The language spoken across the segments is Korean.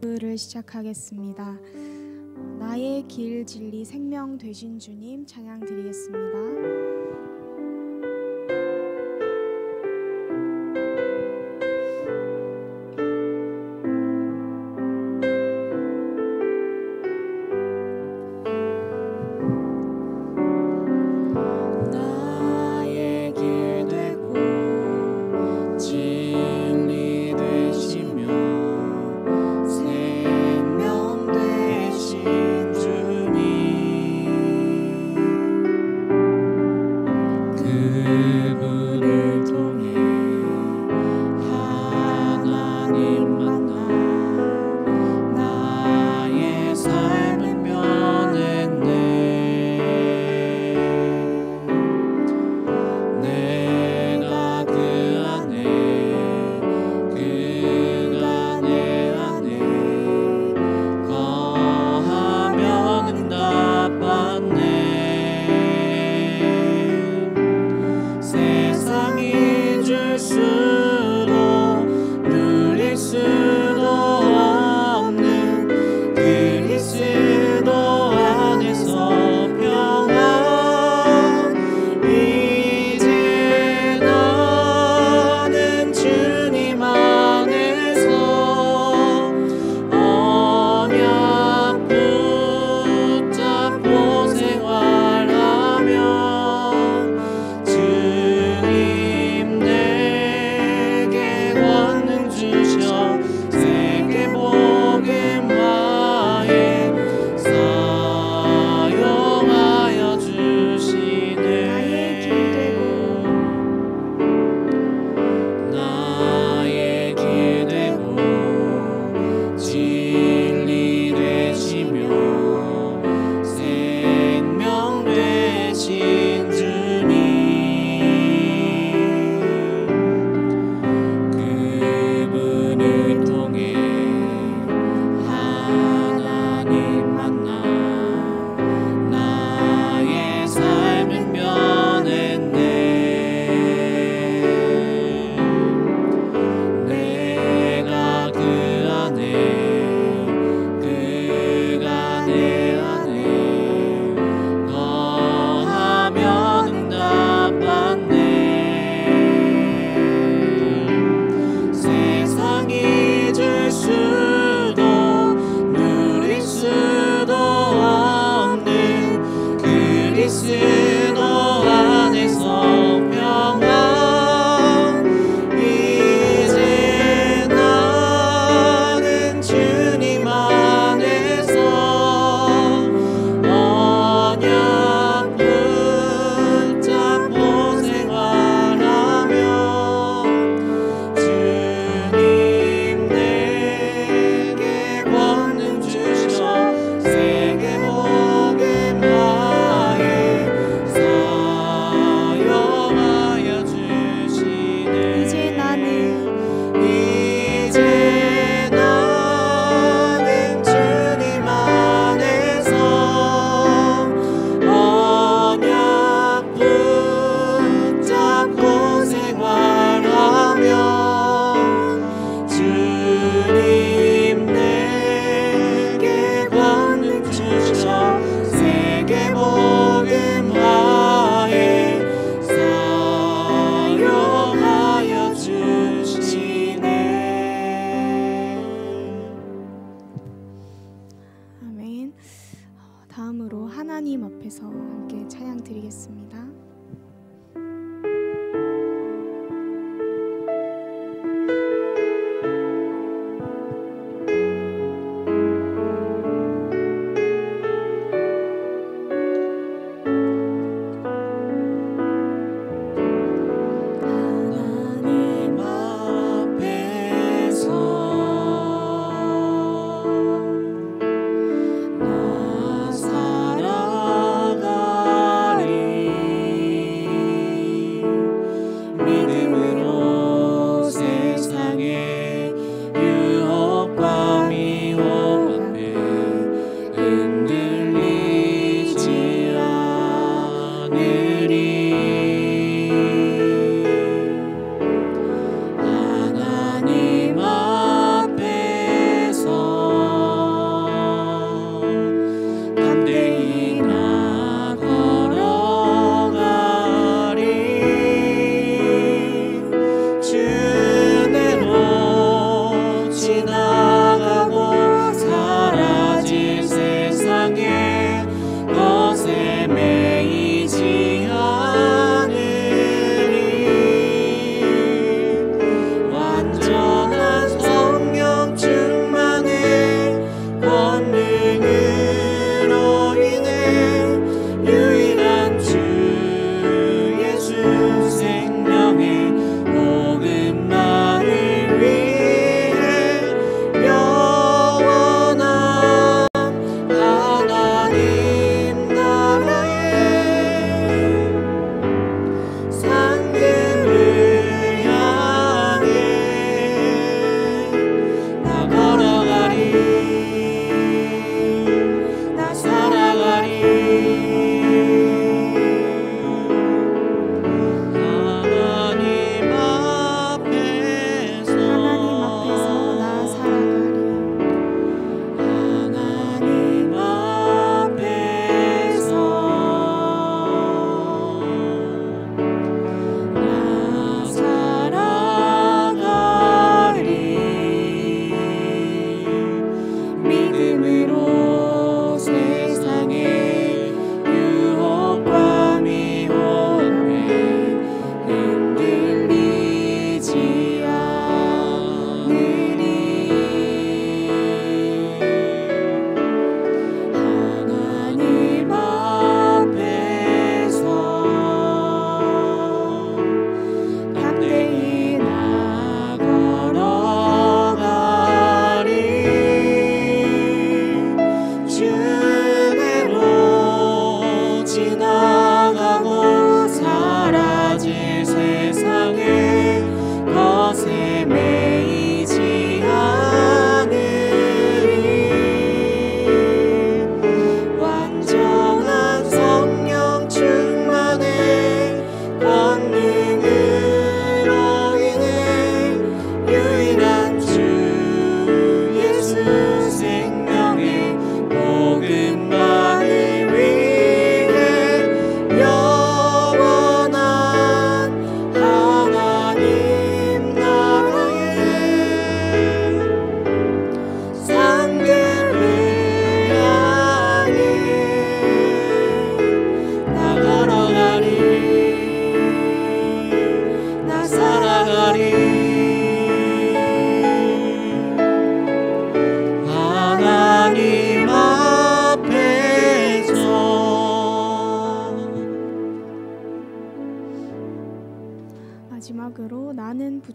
를 시작하겠습니다. 나의 길, 진리, 생명 되신 주님 찬양 드리겠습니다. 다음으로 하나님 앞에서 함께 찬양 드리겠습니다. 살아가리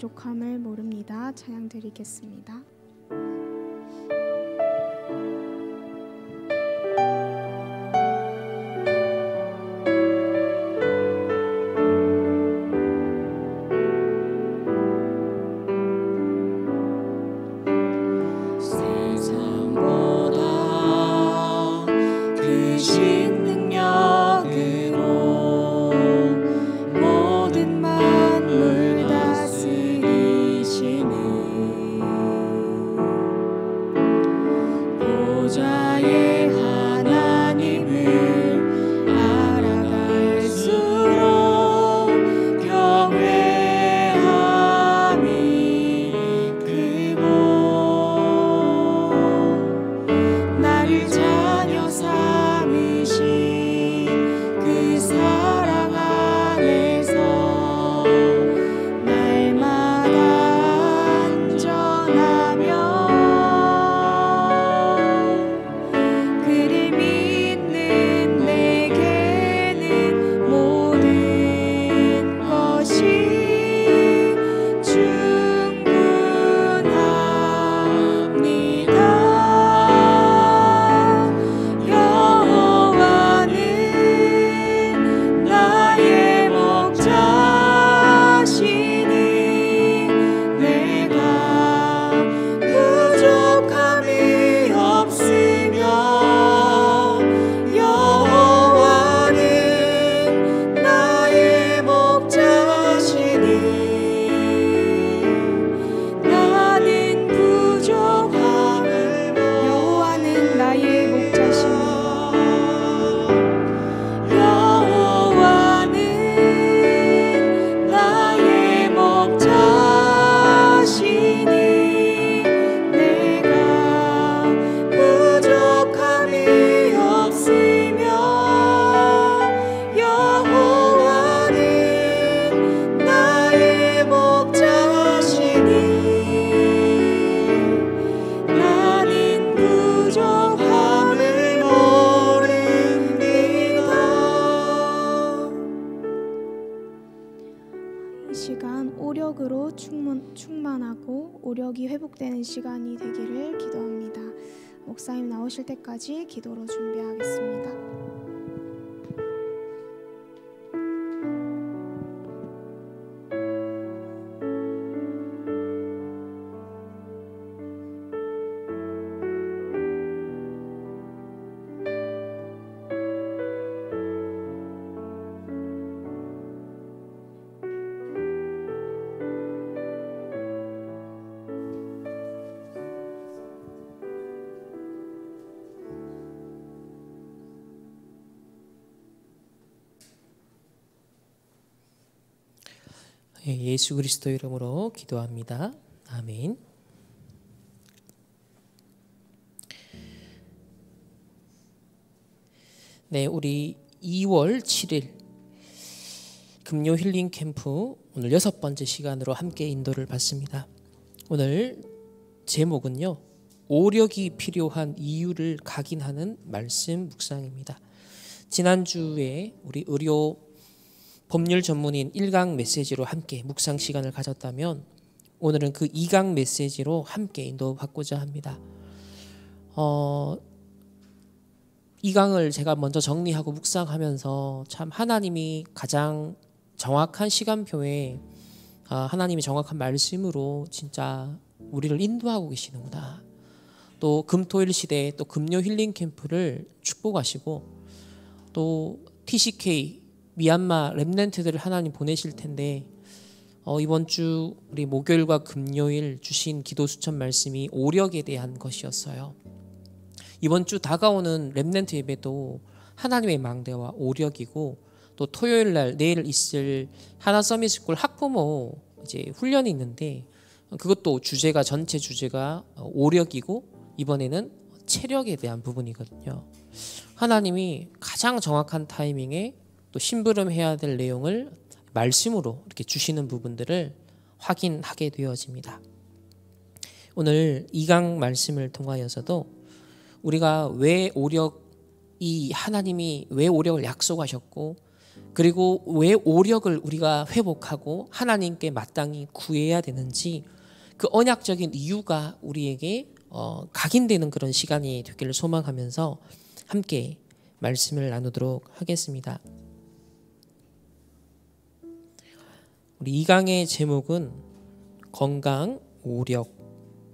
부족함을 모릅니다. 찬양 드리겠습니다. 충만하고 오력이 회복되는 시간이 되기를 기도합니다. 목사님 나오실 때까지 기도로 준비하겠습니다. 예수 그리스도 이름으로 기도합니다. 아멘. 네, 우리 2월 7일 금요 힐링 캠프 오늘 6번째 시간으로 함께 인도를 받습니다. 오늘 제목은요, 오력이 필요한 이유를 각인하는 말씀 묵상입니다. 지난주에 우리 의료 법률 전문인 1강 메시지로 함께 묵상 시간을 가졌다면 오늘은 그 2강 메시지로 함께 인도받고자 합니다. 2강을 제가 먼저 정리하고 묵상하면서 참 하나님이 가장 정확한 시간표에 하나님이 정확한 말씀으로 진짜 우리를 인도하고 계시는구나. 또 금토일 시대에 또 금요 힐링 캠프를 축복하시고 또 TCK 미얀마 렘넌트들을 하나님 보내실 텐데 이번 주 우리 목요일과 금요일 주신 기도 수천 말씀이 오력에 대한 것이었어요. 이번 주 다가오는 렘넌트 예배도 하나님의 망대와 오력이고 또 토요일 날 내일 있을 하나 서밋스쿨 학부모 이제 훈련이 있는데 그것도 전체 주제가 오력이고 이번에는 체력에 대한 부분이거든요. 하나님이 가장 정확한 타이밍에 또 심부름해야 될 내용을 말씀으로 이렇게 주시는 부분들을 확인하게 되어집니다. 오늘 2강 말씀을 통하여서도 우리가 하나님이 왜 오력을 약속하셨고 그리고 왜 오력을 우리가 회복하고 하나님께 마땅히 구해야 되는지 그 언약적인 이유가 우리에게 각인되는 그런 시간이 되기를 소망하면서 함께 말씀을 나누도록 하겠습니다. 우리 이 강의 제목은 건강, 오력,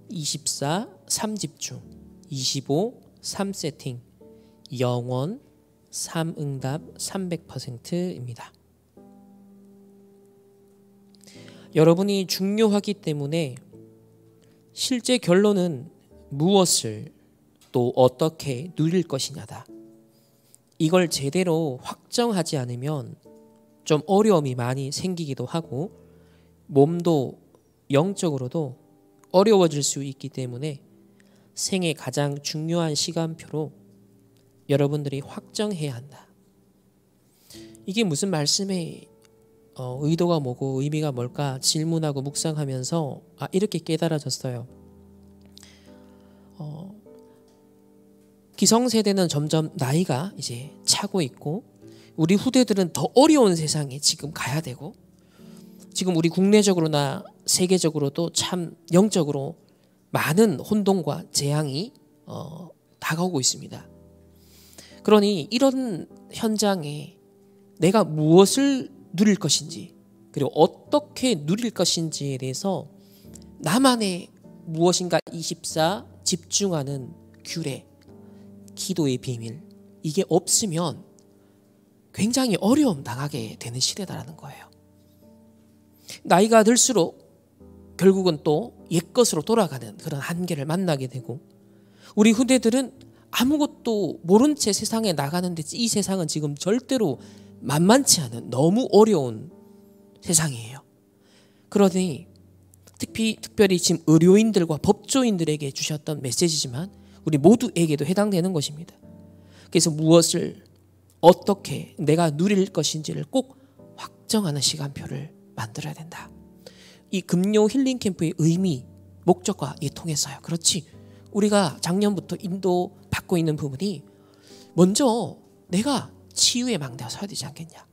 24, 3집중, 25, 3세팅, 영원, 3응답, 300%입니다. 여러분이 중요하기 때문에 실제 결론은 무엇을 또 어떻게 누릴 것이냐다. 이걸 제대로 확정하지 않으면 좀 어려움이 많이 생기기도 하고 몸도 영적으로도 어려워질 수 있기 때문에 생애 가장 중요한 시간표로 여러분들이 확정해야 한다. 이게 무슨 말씀의 의도가 뭐고 의미가 뭘까 질문하고 묵상하면서 이렇게 깨달아졌어요. 기성세대는 점점 나이가 이제 차고 있고 우리 후대들은 더 어려운 세상에 지금 가야 되고 지금 우리 국내적으로나 세계적으로도 참 영적으로 많은 혼돈과 재앙이 다가오고 있습니다. 그러니 이런 현장에 내가 무엇을 누릴 것인지 그리고 어떻게 누릴 것인지에 대해서 나만의 무엇인가 24 집중하는 규례, 기도의 비밀 이게 없으면 굉장히 어려움 당하게 되는 시대다라는 거예요. 나이가 들수록 결국은 또 옛것으로 돌아가는 그런 한계를 만나게 되고 우리 후대들은 아무것도 모른 채 세상에 나가는데 이 세상은 지금 절대로 만만치 않은 너무 어려운 세상이에요. 그러니 특별히 지금 의료인들과 법조인들에게 주셨던 메시지지만 우리 모두에게도 해당되는 것입니다. 그래서 무엇을 어떻게 내가 누릴 것인지를 꼭 확정하는 시간표를 만들어야 된다. 이 금요 힐링 캠프의 의미, 목적과 통해서요. 그렇지. 우리가 작년부터 인도받고 있는 부분이 먼저 내가 치유의 망대가 서야 되지 않겠냐.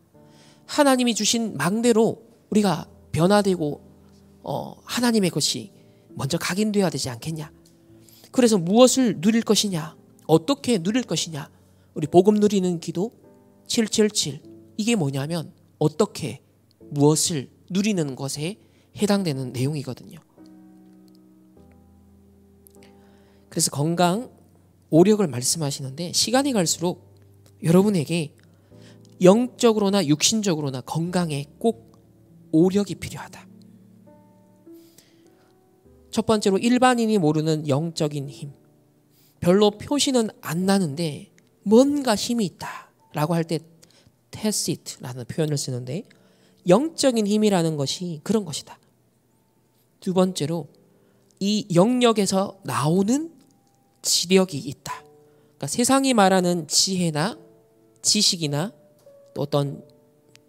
하나님이 주신 망대로 우리가 변화되고 하나님의 것이 먼저 각인되어야 되지 않겠냐. 그래서 무엇을 누릴 것이냐, 어떻게 누릴 것이냐. 우리 복음 누리는 기도 777 이게 뭐냐면 어떻게 무엇을 누리는 것에 해당되는 내용이거든요. 그래서 건강, 오력을 말씀하시는데 시간이 갈수록 여러분에게 영적으로나 육신적으로나 건강에 꼭 오력이 필요하다. 첫 번째로 일반인이 모르는 영적인 힘. 별로 표시는 안 나는데 뭔가 힘이 있다라고 할 때 테시트라는 표현을 쓰는데 영적인 힘이라는 것이 그런 것이다. 두 번째로 이 영역에서 나오는 지력이 있다. 그러니까 세상이 말하는 지혜나 지식이나 또 어떤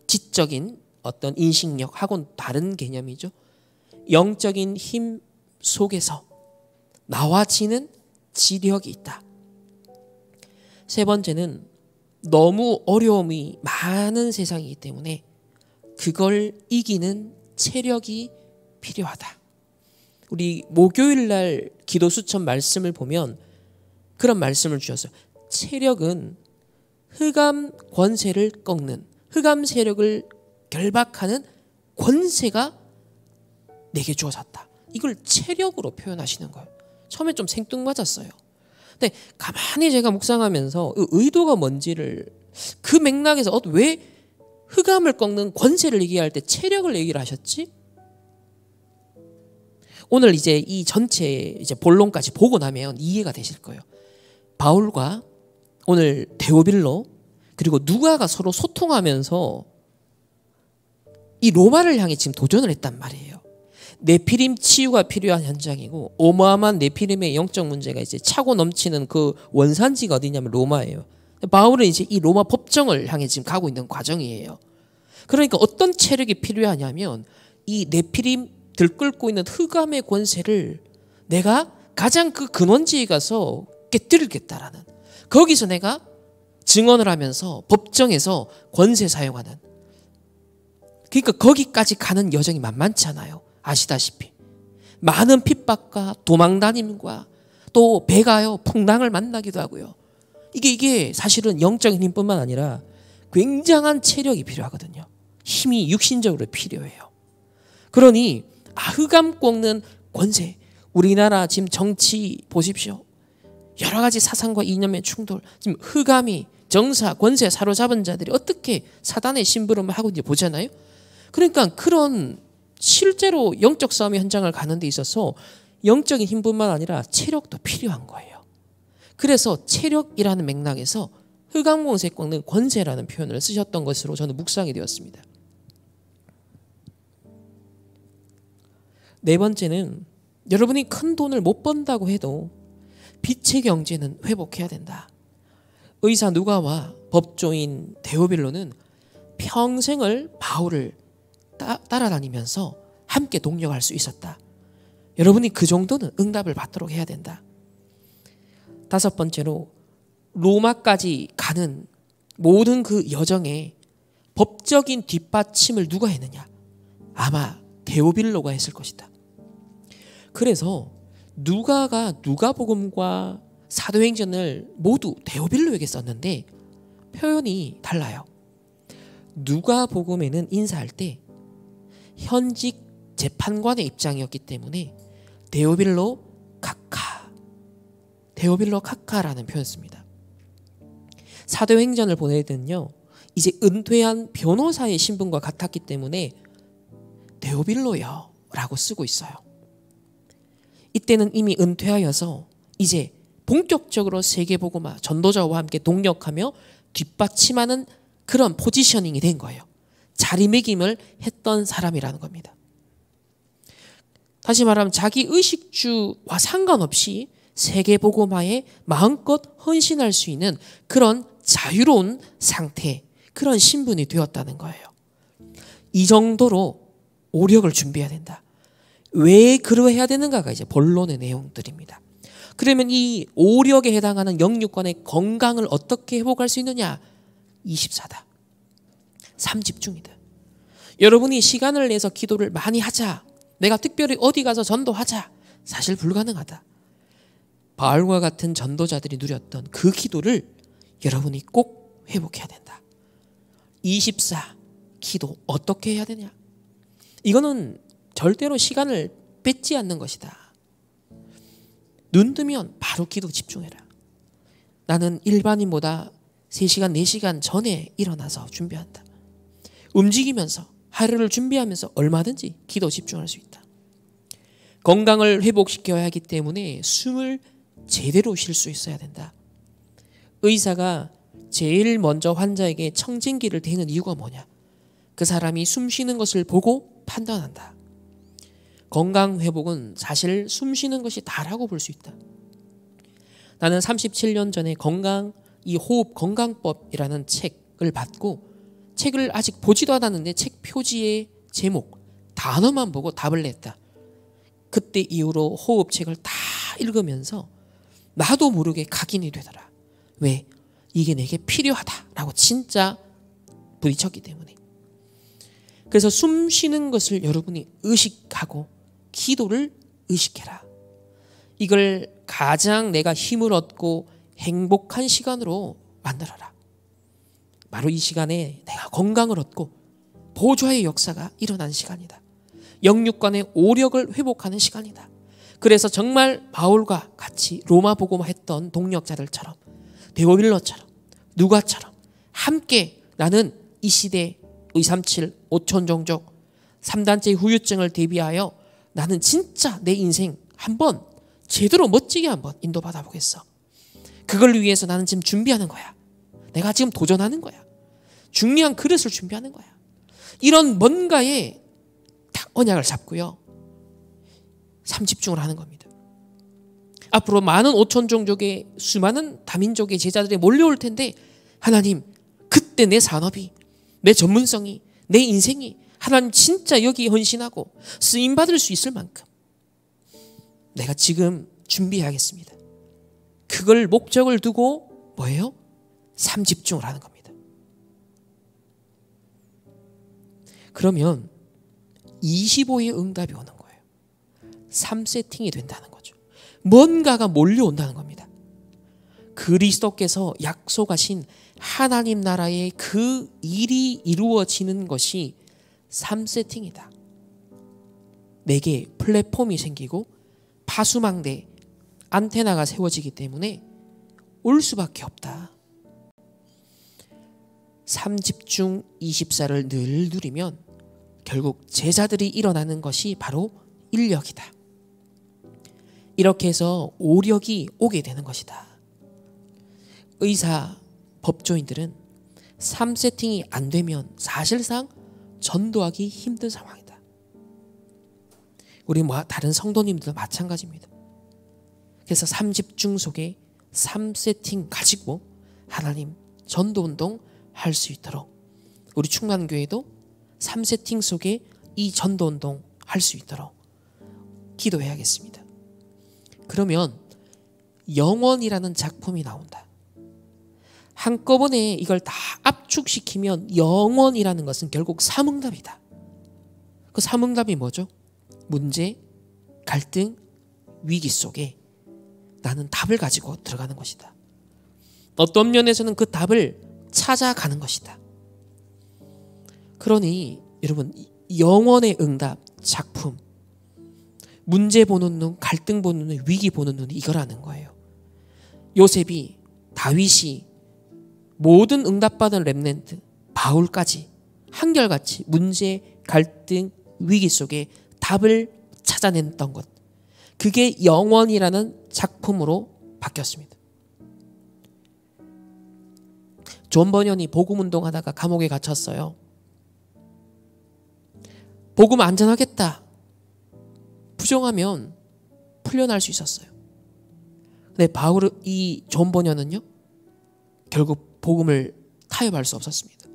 지적인 어떤 인식력하고는 다른 개념이죠. 영적인 힘 속에서 나와지는 지력이 있다. 세 번째는 너무 어려움이 많은 세상이기 때문에 그걸 이기는 체력이 필요하다. 우리 목요일 날 기도 수천 말씀을 보면 그런 말씀을 주셨어요. 체력은 흑암 권세를 꺾는 흑암 세력을 결박하는 권세가 내게 주어졌다. 이걸 체력으로 표현하시는 거예요. 처음에 좀 생뚱맞았어요. 근데 가만히 제가 묵상하면서 의도가 뭔지를 그 맥락에서 왜 흑암을 꺾는 권세를 얘기할 때 체력을 얘기를 하셨지? 오늘 이제 이 전체 이제 본론까지 보고 나면 이해가 되실 거예요. 바울과 오늘 데오빌로 그리고 누가가 서로 소통하면서 이 로마를 향해 지금 도전을 했단 말이에요. 네피림 치유가 필요한 현장이고 어마어마한 네피림의 영적 문제가 이제 차고 넘치는 그 원산지가 어디냐면 로마예요. 바울은 이제 이 로마 법정을 향해 지금 가고 있는 과정이에요. 그러니까 어떤 체력이 필요하냐면 이 네피림 들끓고 있는 흑암의 권세를 내가 가장 그 근원지에 가서 깨뜨리겠다라는 거기서 내가 증언을 하면서 법정에서 권세 사용하는, 그러니까 거기까지 가는 여정이 만만치 않아요. 아시다시피 많은 핍박과 도망다님과 또 배가요 풍랑을 만나기도 하고요. 이게 사실은 영적인 힘뿐만 아니라 굉장한 체력이 필요하거든요. 힘이 육신적으로 필요해요. 그러니 흑암 꺾는 권세, 우리나라 지금 정치 보십시오. 여러 가지 사상과 이념의 충돌, 지금 흑암이 정사, 권세 사로잡은 자들이 어떻게 사단의 심부름을 하고 있는지 보잖아요. 그러니까 그런 실제로 영적 싸움의 현장을 가는 데 있어서 영적인 힘뿐만 아니라 체력도 필요한 거예요. 그래서 체력이라는 맥락에서 흑암공세 꺾는 권세라는 표현을 쓰셨던 것으로 저는 묵상이 되었습니다. 네 번째는 여러분이 큰 돈을 못 번다고 해도 빛의 경제는 회복해야 된다. 의사 누가와 법조인 데오빌로는 평생을 바울을 따라다니면서 함께 동력할 수 있었다. 여러분이 그 정도는 응답을 받도록 해야 된다. 다섯 번째로 로마까지 가는 모든 그 여정에 법적인 뒷받침을 누가 했느냐? 아마 데오빌로가 했을 것이다. 그래서 누가가 누가복음과 사도행전을 모두 데오빌로에게 썼는데 표현이 달라요. 누가복음에는 인사할 때 현직 재판관의 입장이었기 때문에 데오빌로 카카라는 표현을 씁니다. 사도행전을 보낼 때는요, 이제 은퇴한 변호사의 신분과 같았기 때문에 데오빌로요 라고 쓰고 있어요. 이때는 이미 은퇴하여서 이제 본격적으로 세계복음화 전도자와 함께 동력하며 뒷받침하는 그런 포지셔닝이 된 거예요. 자리매김을 했던 사람이라는 겁니다. 다시 말하면 자기 의식주와 상관없이 세계복음화에 마음껏 헌신할 수 있는 그런 자유로운 상태, 그런 신분이 되었다는 거예요. 이 정도로 오력을 준비해야 된다. 왜 그러해야 되는가가 이제 본론의 내용들입니다. 그러면 이 오력에 해당하는 영육간의 건강을 어떻게 회복할 수 있느냐? 24다. 3집중이다. 여러분이 시간을 내서 기도를 많이 하자, 내가 특별히 어디 가서 전도하자, 사실 불가능하다. 바울과 같은 전도자들이 누렸던 그 기도를 여러분이 꼭 회복해야 된다. 24 기도 어떻게 해야 되냐? 이거는 절대로 시간을 뺏지 않는 것이다. 눈 뜨면 바로 기도 집중해라. 나는 일반인보다 3시간, 4시간 전에 일어나서 준비한다. 움직이면서 하루를 준비하면서 얼마든지 기도 집중할 수 있다. 건강을 회복시켜야 하기 때문에 숨을 제대로 쉴 수 있어야 된다. 의사가 제일 먼저 환자에게 청진기를 대는 이유가 뭐냐? 그 사람이 숨 쉬는 것을 보고 판단한다. 건강 회복은 사실 숨 쉬는 것이 다라고 볼 수 있다. 나는 37년 전에 이 호흡 건강법이라는 책을 받고, 책을 아직 보지도 않았는데 책 표지의 제목, 단어만 보고 답을 냈다. 그때 이후로 호흡책을 다 읽으면서 나도 모르게 각인이 되더라. 왜? 이게 내게 필요하다라고 진짜 부딪혔기 때문에. 그래서 숨 쉬는 것을 여러분이 의식하고 기도를 의식해라. 이걸 가장 내가 힘을 얻고 행복한 시간으로 만들어라. 바로 이 시간에 내가 건강을 얻고 보좌의 역사가 일어난 시간이다. 영육간의 오력을 회복하는 시간이다. 그래서 정말 바울과 같이 로마 복음화했던 동력자들처럼, 데오빌로처럼, 누가처럼 함께 나는 이 시대 237 5천 종족 3단체 후유증을 대비하여 나는 진짜 내 인생 한번 제대로 멋지게 한번 인도받아 보겠어. 그걸 위해서 나는 지금 준비하는 거야. 내가 지금 도전하는 거야. 중요한 그릇을 준비하는 거야. 이런 뭔가에 딱 언약을 잡고요. 3집중을 하는 겁니다. 앞으로 많은 5천 종족의 수많은 다민족의 제자들이 몰려올 텐데, 하나님, 그때 내 산업이, 내 전문성이, 내 인생이 하나님 진짜 여기에 헌신하고 쓰임받을 수 있을 만큼 내가 지금 준비해야겠습니다. 그걸 목적을 두고 뭐예요? 3집중을 하는 겁니다. 그러면 25의 응답이 오는 거예요. 3세팅이 된다는 거죠. 뭔가가 몰려온다는 겁니다. 그리스도께서 약속하신 하나님 나라의 그 일이 이루어지는 것이 3세팅이다. 내게 플랫폼이 생기고 파수망대, 안테나가 세워지기 때문에 올 수밖에 없다. 3집중 24를 늘 누리면 결국 제자들이 일어나는 것이 바로 인력이다. 이렇게 해서 오력이 오게 되는 것이다. 의사, 법조인들은 3세팅이 안 되면 사실상 전도하기 힘든 상황이다. 우리 다른 성도님들도 마찬가지입니다. 그래서 3집중 속에 3세팅 가지고 하나님 전도운동 할 수 있도록 우리 충만교회도 3세팅 속에 이 전도운동 할 수 있도록 기도해야겠습니다. 그러면 영원이라는 작품이 나온다. 한꺼번에 이걸 다 압축시키면 영원이라는 것은 결국 삼응답이다. 그 삼응답이 뭐죠? 문제, 갈등, 위기 속에 나는 답을 가지고 들어가는 것이다. 어떤 면에서는 그 답을 찾아가는 것이다. 그러니 여러분, 영원의 응답, 작품, 문제 보는 눈, 갈등 보는 눈, 위기 보는 눈이 이거라는 거예요. 요셉이, 다윗이, 모든 응답받은 렘넌트, 바울까지 한결같이 문제, 갈등, 위기 속에 답을 찾아냈던 것, 그게 영원이라는 작품으로 바뀌었습니다. 존 버년이 복음운동하다가 감옥에 갇혔어요. 복음 안전하겠다, 부정하면 풀려날 수 있었어요. 근데 이 존 버년은요, 결국 복음을 타협할 수 없었습니다.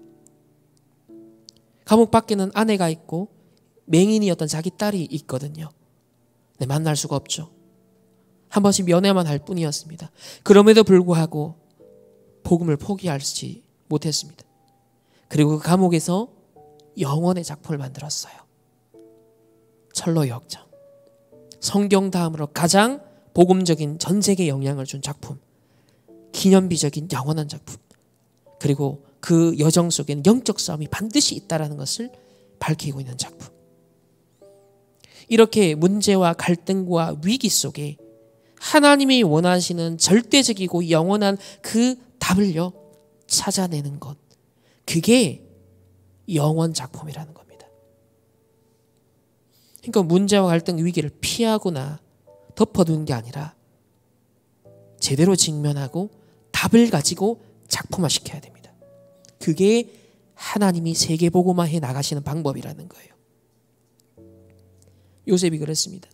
감옥 밖에는 아내가 있고 맹인이었던 자기 딸이 있거든요. 네, 만날 수가 없죠. 한 번씩 면회만 할 뿐이었습니다. 그럼에도 불구하고 복음을 포기하지 못했습니다. 그리고 그 감옥에서 영원의 작품을 만들었어요. 철로의 역정. 성경 다음으로 가장 복음적인 전 세계에 영향을 준 작품. 기념비적인 영원한 작품. 그리고 그 여정 속에는 영적 싸움이 반드시 있다는 것을 밝히고 있는 작품. 이렇게 문제와 갈등과 위기 속에 하나님이 원하시는 절대적이고 영원한 그 답을요 찾아내는 것, 그게 영원 작품이라는 겁니다. 그러니까 문제와 갈등, 위기를 피하거나 덮어두는 게 아니라 제대로 직면하고 답을 가지고 작품화시켜야 됩니다. 그게 하나님이 세계복음화해 나가시는 방법이라는 거예요. 요셉이 그랬습니다.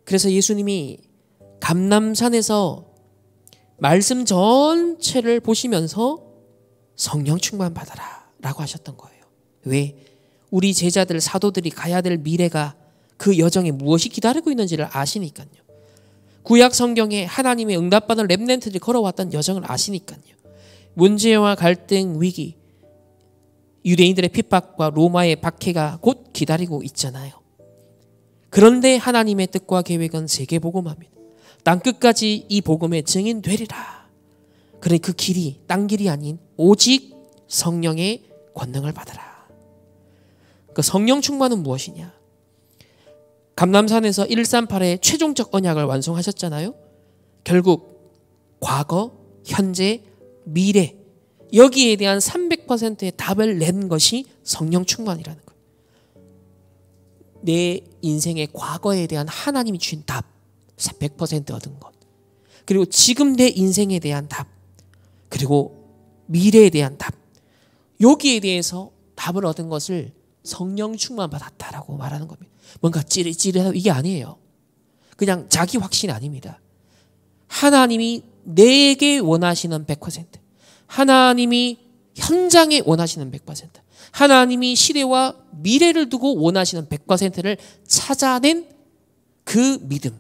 그래서 예수님이 감람산에서 말씀 전체를 보시면서 성령 충만 받아라 라고 하셨던 거예요. 왜? 우리 제자들, 사도들이 가야 될 미래가, 그 여정에 무엇이 기다리고 있는지를 아시니까요. 구약 성경에 하나님의 응답받은 렘넌트들이 걸어왔던 여정을 아시니까요. 문제와 갈등, 위기, 유대인들의 핍박과 로마의 박해가 곧 기다리고 있잖아요. 그런데 하나님의 뜻과 계획은 세계복음화입니다. 땅끝까지 이 복음의 증인 되리라. 그래, 그 길이 땅 길이 아닌 오직 성령의 권능을 받아라. 그 성령 충만은 무엇이냐? 감람산에서 138의 최종적 언약을 완성하셨잖아요. 결국 과거, 현재, 미래, 여기에 대한 300%의 답을 낸 것이 성령 충만이라는 거예요. 내 인생의 과거에 대한 하나님이 주신 답 100% 얻은 것, 그리고 지금 내 인생에 대한 답, 그리고 미래에 대한 답, 여기에 대해서 답을 얻은 것을 성령 충만 받았다라고 말하는 겁니다. 뭔가 찌릿찌릿하고 이게 아니에요. 그냥 자기 확신이 아닙니다. 하나님이 내게 원하시는 100%, 하나님이 현장에 원하시는 100%, 하나님이 시대와 미래를 두고 원하시는 100%를 찾아낸 그 믿음,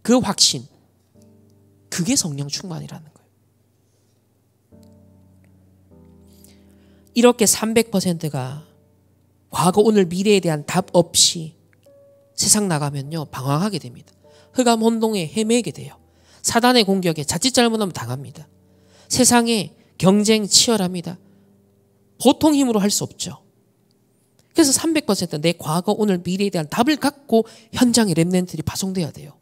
그 확신, 그게 성령 충만이라는 거예요. 이렇게 300%가 과거, 오늘, 미래에 대한 답 없이 세상 나가면요, 방황하게 됩니다. 흑암 혼동에 헤매게 돼요. 사단의 공격에 자칫 잘못하면 당합니다. 세상에 경쟁 치열합니다. 보통 힘으로 할 수 없죠. 그래서 300%내 과거, 오늘, 미래에 대한 답을 갖고 현장에 렘넌트들이 파송돼야 돼요.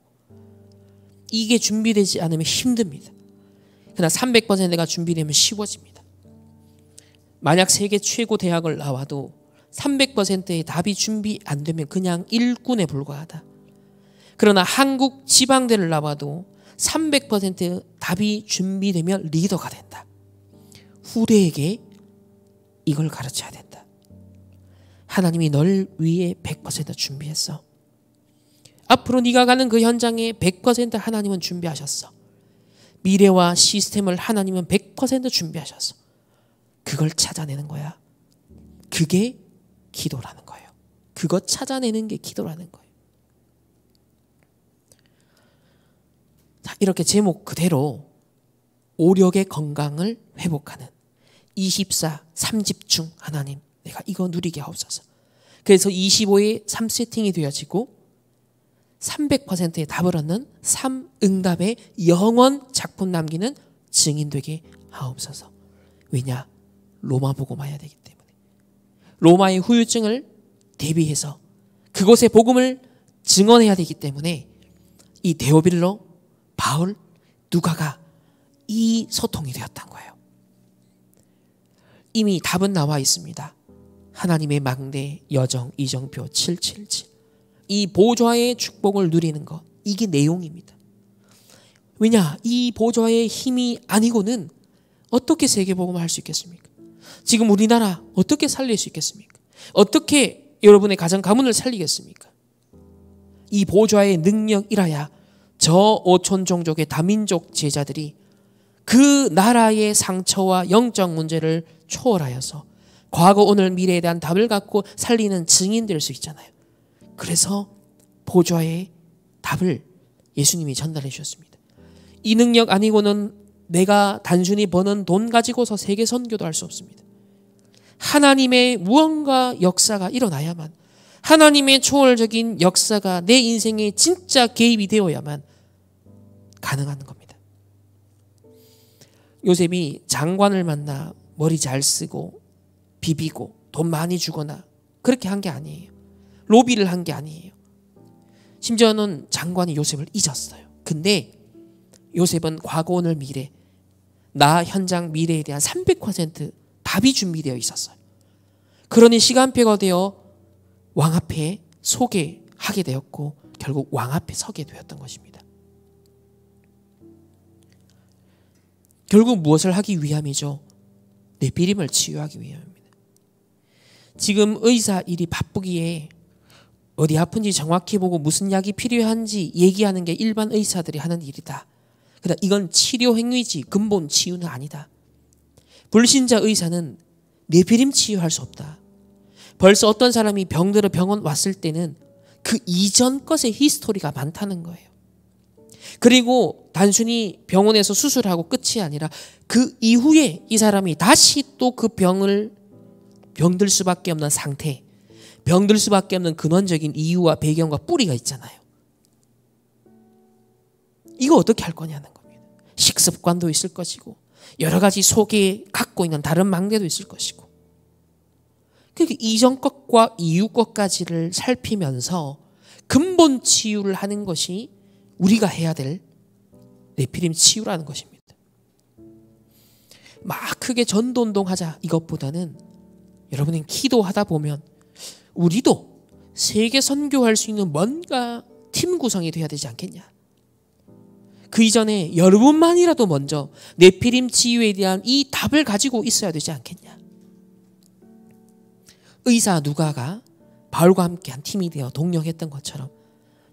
이게 준비되지 않으면 힘듭니다. 그러나 300%가 준비되면 쉬워집니다. 만약 세계 최고 대학을 나와도 300%의 답이 준비 안 되면 그냥 일꾼에 불과하다. 그러나 한국 지방대를 나와도 300% 답이 준비되면 리더가 된다. 후대에게 이걸 가르쳐야 된다. 하나님이 널 위해 100% 준비했어. 앞으로 네가 가는 그 현장에 100% 하나님은 준비하셨어. 미래와 시스템을 하나님은 100% 준비하셨어. 그걸 찾아내는 거야. 그게 기도라는 거예요. 그거 찾아내는 게 기도라는 거예요. 자, 이렇게 제목 그대로 오력의 건강을 회복하는 24, 3집중 하나님, 내가 이거 누리게 하옵소서. 그래서 25의 3세팅이 되어지고 300%의 답을 얻는 3응답의 영원 작품 남기는 증인 되게 하옵소서. 왜냐? 로마 보고 마야 되기 때문에. 로마의 후유증을 대비해서 그곳의 복음을 증언해야 되기 때문에 이 데오빌로, 바울, 누가가 이 소통이 되었던 거예요. 이미 답은 나와 있습니다. 하나님의 망대 여정 이정표 777. 이 보좌의 축복을 누리는 것, 이게 내용입니다. 왜냐? 이 보좌의 힘이 아니고는 어떻게 세계복음을 할 수 있겠습니까? 지금 우리나라 어떻게 살릴 수 있겠습니까? 어떻게 여러분의 가정 가문을 살리겠습니까? 이 보좌의 능력이라야 저 오촌 종족의 다민족 제자들이 그 나라의 상처와 영적 문제를 초월하여서 과거, 오늘, 미래에 대한 답을 갖고 살리는 증인 될 수 있잖아요. 그래서 보좌의 답을 예수님이 전달해 주셨습니다. 이 능력 아니고는 내가 단순히 버는 돈 가지고서 세계 선교도 할 수 없습니다. 하나님의 무언가 역사가 일어나야만, 하나님의 초월적인 역사가 내 인생에 진짜 개입이 되어야만 가능한 겁니다. 요셉이 장관을 만나 머리 잘 쓰고 비비고 돈 많이 주거나 그렇게 한 게 아니에요. 로비를 한 게 아니에요. 심지어는 장관이 요셉을 잊었어요. 근데 요셉은 과거, 오늘, 미래, 나 현장 미래에 대한 300% 답이 준비되어 있었어요. 그러니 시간표가 되어 왕 앞에 소개하게 되었고 결국 왕 앞에 서게 되었던 것입니다. 결국 무엇을 하기 위함이죠? 네피림을 치유하기 위함입니다. 지금 의사 일이 바쁘기에 어디 아픈지 정확히 보고 무슨 약이 필요한지 얘기하는 게 일반 의사들이 하는 일이다. 그러나 이건 치료 행위지 근본 치유는 아니다. 불신자 의사는 네피림 치유할 수 없다. 벌써 어떤 사람이 병들어 병원 왔을 때는 그 이전 것의 히스토리가 많다는 거예요. 그리고 단순히 병원에서 수술하고 끝이 아니라 그 이후에 이 사람이 다시 또 그 병들 수밖에 없는 상태, 병들 수밖에 없는 근원적인 이유와 배경과 뿌리가 있잖아요. 이거 어떻게 할 거냐는 겁니다. 식습관도 있을 것이고 여러 가지 속에 갖고 있는 다른 망대도 있을 것이고, 그러니까 이전 것과 이후 것까지를 살피면서 근본 치유를 하는 것이 우리가 해야 될 네피림 치유라는 것입니다. 막 크게 전도운동하자 이것보다는 여러분이 기도하다 보면 우리도 세계 선교할 수 있는 뭔가 팀 구성이 돼야 되지 않겠냐. 그 이전에 여러분만이라도 먼저 네피림 치유에 대한 이 답을 가지고 있어야 되지 않겠냐. 의사 누가가 바울과 함께 한 팀이 되어 동력했던 것처럼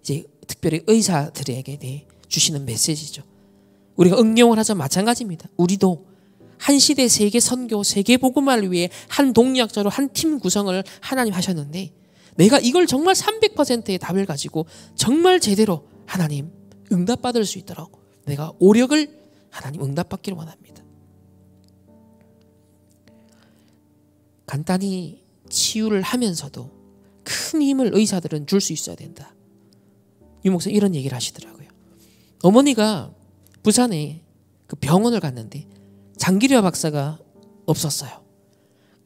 이제 특별히 의사들에게 대해 주시는 메시지죠. 우리가 응용을 하자 마찬가지입니다. 우리도 한 시대 세계 선교, 세계 복음화를 위해 한 동력자로 한 팀 구성을 하나님 하셨는데 내가 이걸 정말 300%의 답을 가지고 정말 제대로 하나님 응답받을 수 있도록 내가 오력을 하나님 응답받기를 원합니다. 간단히 치유를 하면서도 큰 힘을 의사들은 줄 수 있어야 된다. 유 목사님 이런 얘기를 하시더라고요. 어머니가 부산에 그 병원을 갔는데 장기류화 박사가 없었어요.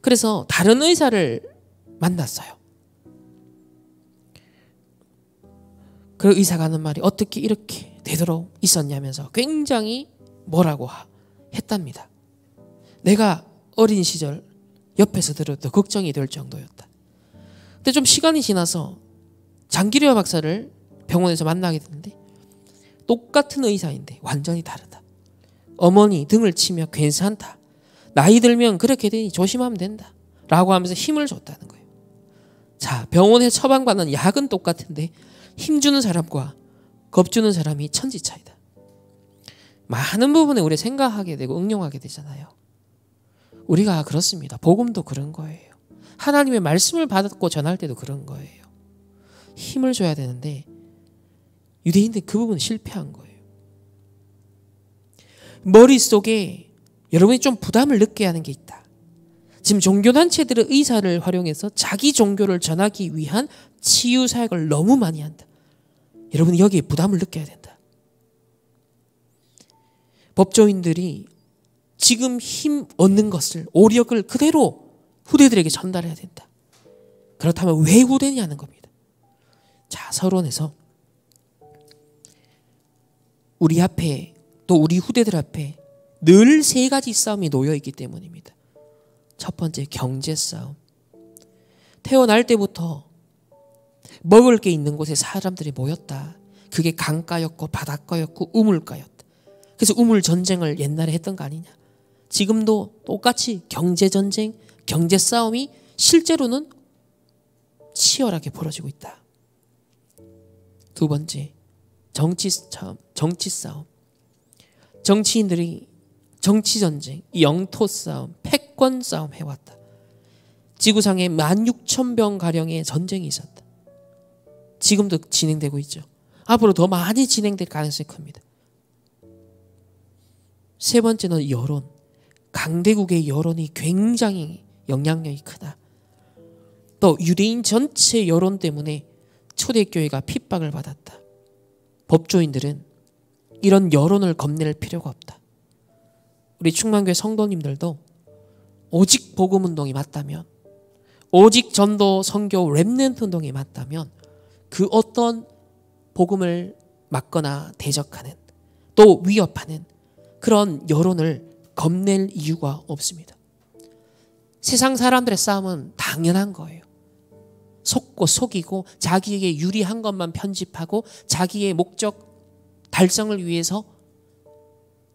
그래서 다른 의사를 만났어요. 그 의사가 하는 말이 어떻게 이렇게 되도록 있었냐면서 굉장히 뭐라고 했답니다. 내가 어린 시절 옆에서 들어도 걱정이 될 정도였다. 근데 좀 시간이 지나서 장기류화 박사를 병원에서 만나게 됐는데 똑같은 의사인데 완전히 다르다. 어머니 등을 치며 괜찮다. 나이 들면 그렇게 되니 조심하면 된다. 라고 하면서 힘을 줬다는 거예요. 자, 병원에 처방받는 약은 똑같은데 힘주는 사람과 겁주는 사람이 천지 차이다. 많은 부분에 우리 생각하게 되고 응용하게 되잖아요. 우리가 그렇습니다. 복음도 그런 거예요. 하나님의 말씀을 받고 전할 때도 그런 거예요. 힘을 줘야 되는데 유대인들 그 부분 실패한 거예요. 머릿속에 여러분이 좀 부담을 느껴야 하는 게 있다. 지금 종교단체들의 의사를 활용해서 자기 종교를 전하기 위한 치유 사역을 너무 많이 한다. 여러분이 여기에 부담을 느껴야 된다. 법조인들이 지금 힘 얻는 것을, 오력을 그대로 후대들에게 전달해야 된다. 그렇다면 왜 후대냐는 겁니다. 자, 서론에서 우리 앞에 또 우리 후대들 앞에 늘 세 가지 싸움이 놓여 있기 때문입니다. 첫 번째, 경제 싸움. 태어날 때부터 먹을 게 있는 곳에 사람들이 모였다. 그게 강가였고 바닷가였고 우물가였다. 그래서 우물 전쟁을 옛날에 했던 거 아니냐. 지금도 똑같이 경제 전쟁, 경제 싸움이 실제로는 치열하게 벌어지고 있다. 두 번째, 정치 싸움. 정치인들이 정치 전쟁, 영토 싸움, 패권 싸움 해왔다. 지구상에 16,000병 가량의 전쟁이 있었다. 지금도 진행되고 있죠. 앞으로 더 많이 진행될 가능성이 큽니다. 세 번째는 여론. 강대국의 여론이 굉장히 영향력이 크다. 또 유대인 전체 여론 때문에 초대교회가 핍박을 받았다. 법조인들은 이런 여론을 겁낼 필요가 없다. 우리 충만교회 성도님들도 오직 복음운동이 맞다면, 오직 전도 선교 렘넌트 운동이 맞다면 그 어떤 복음을 막거나 대적하는 또 위협하는 그런 여론을 겁낼 이유가 없습니다. 세상 사람들의 싸움은 당연한 거예요. 속고 속이고 자기에게 유리한 것만 편집하고 자기의 목적 달성을 위해서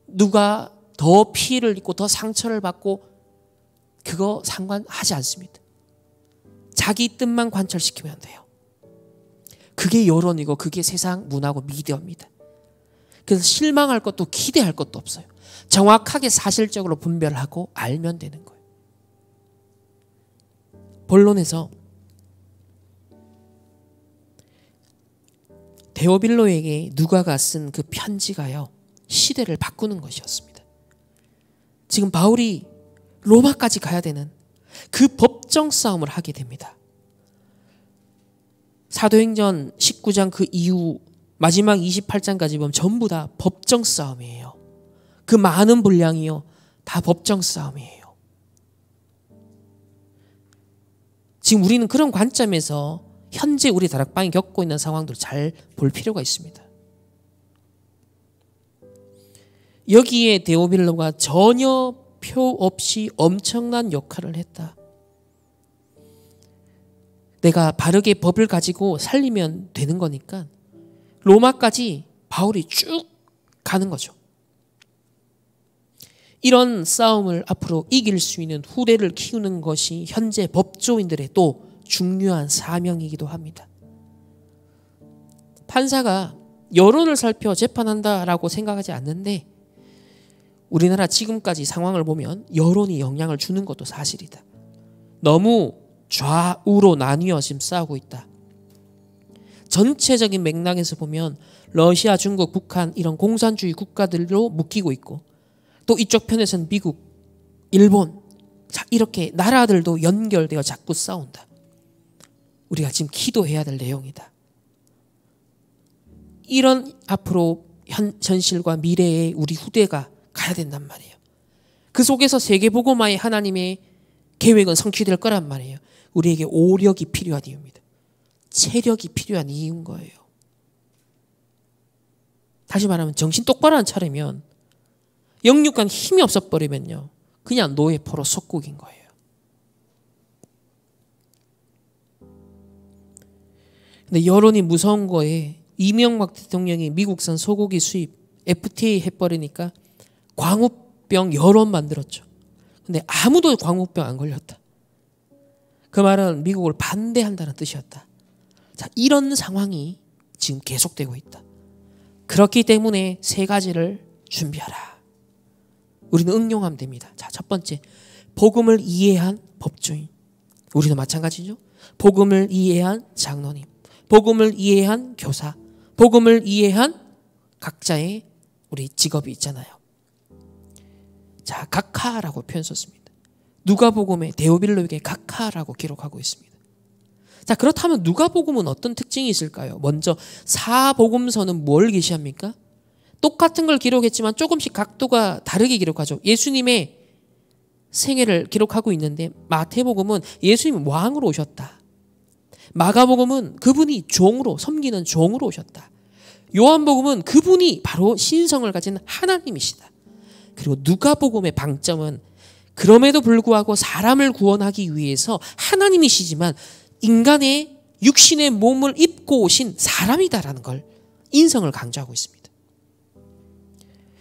누가 더 피해를 입고 더 상처를 받고 그거 상관하지 않습니다. 자기 뜻만 관철시키면 돼요. 그게 여론이고 그게 세상 문화고 미디어입니다. 그래서 실망할 것도 기대할 것도 없어요. 정확하게 사실적으로 분별하고 알면 되는 거예요. 본론에서 데오빌로에게 누가가 쓴 그 편지가요, 시대를 바꾸는 것이었습니다. 지금 바울이 로마까지 가야 되는 그 법정 싸움을 하게 됩니다. 사도행전 19장 그 이후 마지막 28장까지 보면 전부 다 법정 싸움이에요. 그 많은 분량이요, 다 법정 싸움이에요. 지금 우리는 그런 관점에서 현재 우리 다락방이 겪고 있는 상황들을 잘 볼 필요가 있습니다. 여기에 데오빌로가 전혀 표 없이 엄청난 역할을 했다. 내가 바르게 법을 가지고 살리면 되는 거니까 로마까지 바울이 쭉 가는 거죠. 이런 싸움을 앞으로 이길 수 있는 후대를 키우는 것이 현재 법조인들의 또 중요한 사명이기도 합니다. 판사가 여론을 살펴 재판한다라고 생각하지 않는데 우리나라 지금까지 상황을 보면 여론이 영향을 주는 것도 사실이다. 너무 좌우로 나뉘어 지금 싸우고 있다. 전체적인 맥락에서 보면 러시아, 중국, 북한 이런 공산주의 국가들로 묶이고 있고 또 이쪽 편에서는 미국, 일본 자, 이렇게 나라들도 연결되어 자꾸 싸운다. 우리가 지금 기도해야 될 내용이다. 이런 앞으로 현실과 미래의 우리 후대가 가야 된단 말이에요. 그 속에서 세계복음화의 하나님의 계획은 성취될 거란 말이에요. 우리에게 오력이 필요한 이유입니다. 체력이 필요한 이유인 거예요. 다시 말하면 정신 똑바로 안 차리면 영육간 힘이 없어버리면요, 그냥 노예포로 속국인 거예요. 근데 여론이 무서운 거에 이명박 대통령이 미국산 소고기 수입 FTA 해버리니까 광우병 여론 만들었죠. 근데 아무도 광우병 안 걸렸다. 그 말은 미국을 반대한다는 뜻이었다. 자, 이런 상황이 지금 계속되고 있다. 그렇기 때문에 세 가지를 준비하라. 우리는 응용하면 됩니다. 자, 첫 번째, 복음을 이해한 법조인. 우리도 마찬가지죠. 복음을 이해한 장로님, 복음을 이해한 교사, 복음을 이해한 각자의 우리 직업이 있잖아요. 자, 각하라고 표현 썼습니다. 누가복음의 데오빌로에게 각하라고 기록하고 있습니다. 자, 그렇다면 누가복음은 어떤 특징이 있을까요? 먼저 사복음서는 뭘 계시합니까? 똑같은 걸 기록했지만 조금씩 각도가 다르게 기록하죠. 예수님의 생애를 기록하고 있는데 마태복음은 예수님이 왕으로 오셨다. 마가복음은 그분이 종으로, 섬기는 종으로 오셨다. 요한복음은 그분이 바로 신성을 가진 하나님이시다. 그리고 누가복음의 방점은 그럼에도 불구하고 사람을 구원하기 위해서 하나님이시지만 인간의 육신의 몸을 입고 오신 사람이다라는 걸 인성을 강조하고 있습니다.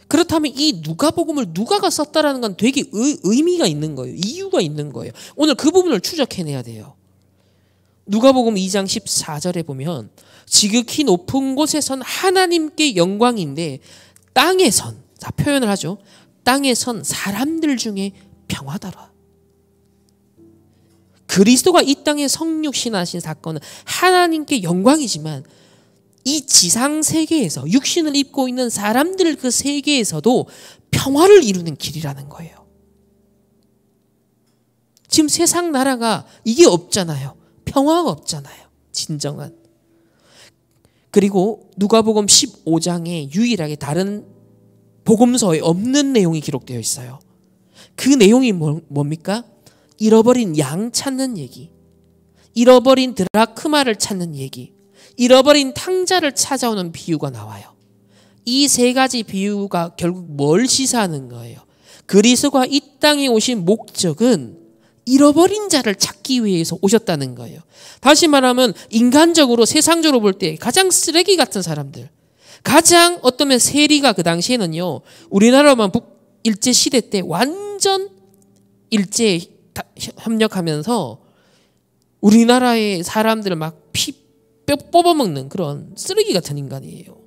그렇다면 이 누가복음을 누가가 썼다라는 건 되게 의미가 있는 거예요. 이유가 있는 거예요. 오늘 그 부분을 추적해내야 돼요. 누가복음 2장 14절에 보면 지극히 높은 곳에선 하나님께 영광인데 땅에선, 자, 표현을 하죠. 땅에선 사람들 중에 평화다라. 그리스도가 이 땅에 성육신하신 사건은 하나님께 영광이지만 이 지상 세계에서 육신을 입고 있는 사람들 그 세계에서도 평화를 이루는 길이라는 거예요. 지금 세상 나라가 이게 없잖아요. 평화가 없잖아요. 진정한. 그리고 누가복음 15장에 유일하게 다른 복음서에 없는 내용이 기록되어 있어요. 그 내용이 뭡니까? 잃어버린 양 찾는 얘기, 잃어버린 드라크마를 찾는 얘기, 잃어버린 탕자를 찾아오는 비유가 나와요. 이 세 가지 비유가 결국 뭘 시사하는 거예요? 그리스도가 이 땅에 오신 목적은 잃어버린 자를 찾기 위해서 오셨다는 거예요. 다시 말하면 인간적으로, 세상적으로 볼 때 가장 쓰레기 같은 사람들, 가장 어쩌면 세리가 그 당시에는요, 우리나라만 일제시대 때 완전 일제에 협력하면서 우리나라의 사람들을 막 뼈 뽑아먹는 그런 쓰레기 같은 인간이에요.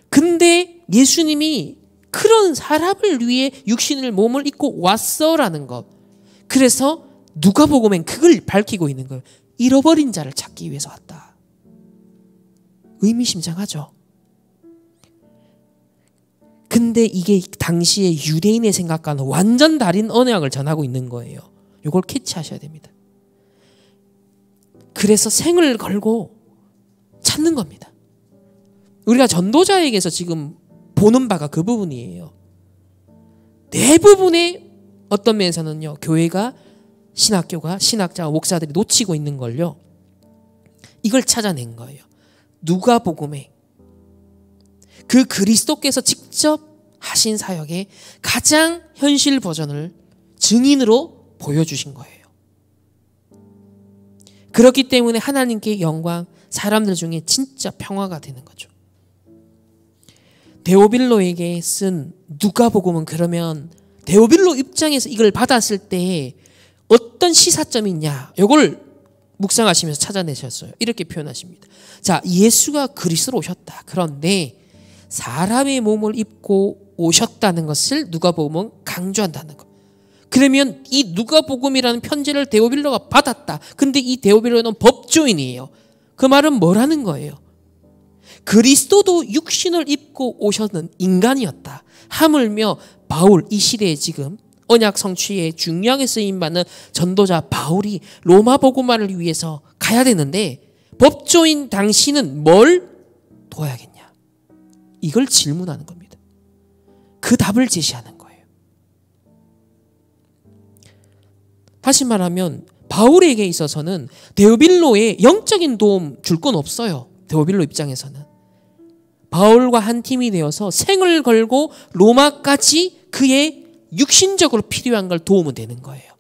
근데 예수님이 그런 사람을 위해 육신을 몸을 입고 왔어라는 것. 그래서 누가복음엔 그걸 밝히고 있는 거예요. 잃어버린 자를 찾기 위해서 왔다. 의미심장하죠. 근데 이게 당시의 유대인의 생각과는 완전 다른 언약을 전하고 있는 거예요. 이걸 캐치하셔야 됩니다. 그래서 생을 걸고 찾는 겁니다. 우리가 전도자에게서 지금 보는 바가 그 부분이에요. 대부분의 어떤 면에서는요, 교회가, 신학교가, 신학자와 목사들이 놓치고 있는 걸요, 이걸 찾아낸 거예요. 누가복음에 그 그리스도께서 직접 하신 사역의 가장 현실 버전을 증인으로 보여주신 거예요. 그렇기 때문에 하나님께 영광, 사람들 중에 진짜 평화가 되는 거죠. 데오빌로에게 쓴 누가복음은 그러면 데오빌로 입장에서 이걸 받았을 때 어떤 시사점이 있냐, 이걸 묵상하시면서 찾아내셨어요. 이렇게 표현하십니다. 자, 예수가 그리스도로 오셨다. 그런데 사람의 몸을 입고 오셨다는 것을 누가복음은 강조한다는 것. 그러면 이 누가복음이라는 편지를 데오빌로가 받았다. 근데 이 데오빌로는 법조인이에요. 그 말은 뭐라는 거예요? 그리스도도 육신을 입고 오셨는 인간이었다. 하물며 바울, 이 시대에 지금 언약 성취에 중요하게 쓰임받는 전도자 바울이 로마 복음화를 위해서 가야 되는데 법조인 당신은 뭘 도와야겠냐? 이걸 질문하는 겁니다. 그 답을 제시하는 거예요. 다시 말하면 바울에게 있어서는 데오빌로에 영적인 도움 줄 건 없어요. 데오빌로 입장에서는. 바울과 한 팀이 되어서 생을 걸고 로마까지 그의 육신적으로 필요한 걸 도우면 되는 거예요.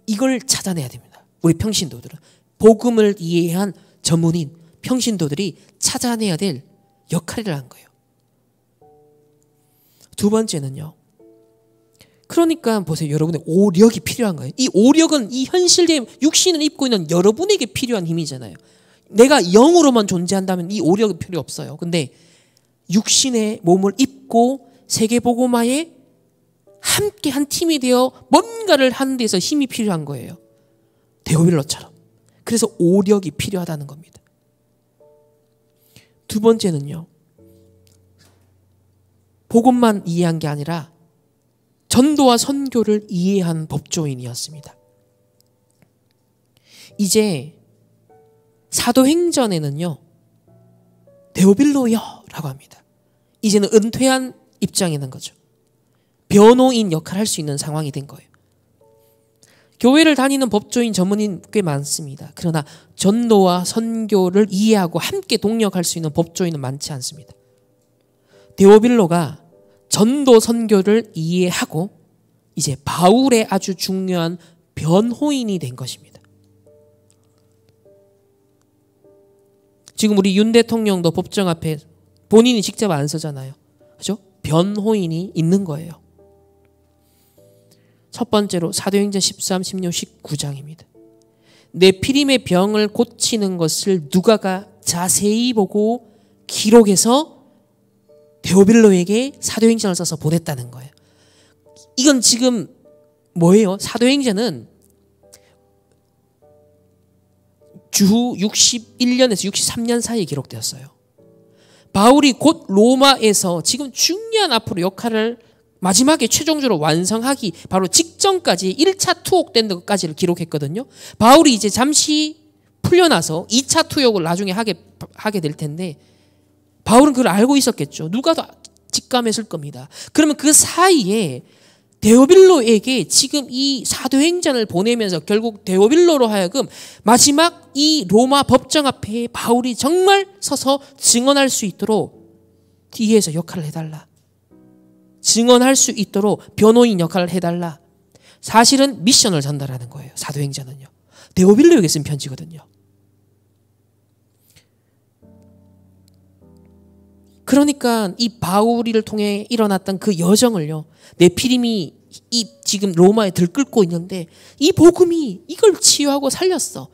이걸 찾아내야 됩니다. 우리 평신도들은. 복음을 이해한 전문인 평신도들이 찾아내야 될 역할을 한 거예요. 두 번째는요. 그러니까 보세요. 여러분의 오력이 필요한 거예요. 이 오력은 이 현실의 육신을 입고 있는 여러분에게 필요한 힘이잖아요. 내가 영으로만 존재한다면 이 오력은 필요 없어요. 근데 육신의 몸을 입고 세계복음화에 함께 한 팀이 되어 뭔가를 하는 데서 힘이 필요한 거예요. 데오빌로처럼. 그래서 오력이 필요하다는 겁니다. 두 번째는요. 복음만 이해한 게 아니라 전도와 선교를 이해한 법조인이었습니다. 이제 사도행전에는요. 데오빌로여라고 합니다. 이제는 은퇴한 입장에 있는 거죠. 변호인 역할을 할 수 있는 상황이 된 거예요. 교회를 다니는 법조인 전문인 꽤 많습니다. 그러나 전도와 선교를 이해하고 함께 동력할 수 있는 법조인은 많지 않습니다. 데오빌로가 전도 선교를 이해하고 이제 바울의 아주 중요한 변호인이 된 것입니다. 지금 우리 윤 대통령도 법정 앞에 본인이 직접 안 서잖아요. 그죠? 변호인이 있는 거예요. 첫 번째로 사도행전 13, 16, 19장입니다. 네피림의 병을 고치는 것을 누가가 자세히 보고 기록해서 데오빌로에게 사도행전을 써서 보냈다는 거예요. 이건 지금 뭐예요? 사도행전은 주후 61년에서 63년 사이에 기록되었어요. 바울이 곧 로마에서 지금 중요한 앞으로 역할을 마지막에 최종적으로 완성하기 바로 직전까지 1차 투옥된 것까지를 기록했거든요. 바울이 이제 잠시 풀려나서 2차 투옥을 나중에 하게 될 텐데 바울은 그걸 알고 있었겠죠. 누가 더 직감했을 겁니다. 그러면 그 사이에 데오빌로에게 지금 이 사도행전을 보내면서 결국 데오빌로로 하여금 마지막 이 로마 법정 앞에 바울이 정말 서서 증언할 수 있도록 뒤에서 역할을 해달라. 증언할 수 있도록 변호인 역할을 해달라. 사실은 미션을 전달하는 거예요. 사도행전은요. 데오빌로에게 쓴 편지거든요. 그러니까 이 바울이를 통해 일어났던 그 여정을요. 네피림이 이 지금 로마에 들끓고 있는데 이 복음이 이걸 치유하고 살렸어.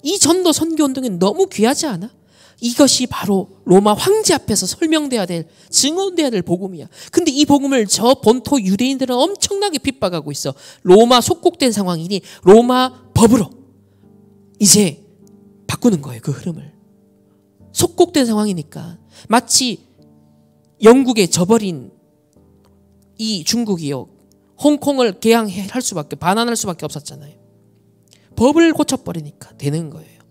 이 전도 선교 운동이 너무 귀하지 않아? 이것이 바로 로마 황제 앞에서 설명돼야 될, 증언돼야 될 복음이야. 근데 이 복음을 저 본토 유대인들은 엄청나게 핍박하고 있어. 로마 속국된 상황이니 로마 법으로 이제 바꾸는 거예요. 그 흐름을. 속국된 상황이니까 마치 영국에 져버린 이 중국이요. 홍콩을 개항할 수밖에, 반환할 수밖에 없었잖아요. 법을 고쳐버리니까 되는 거예요.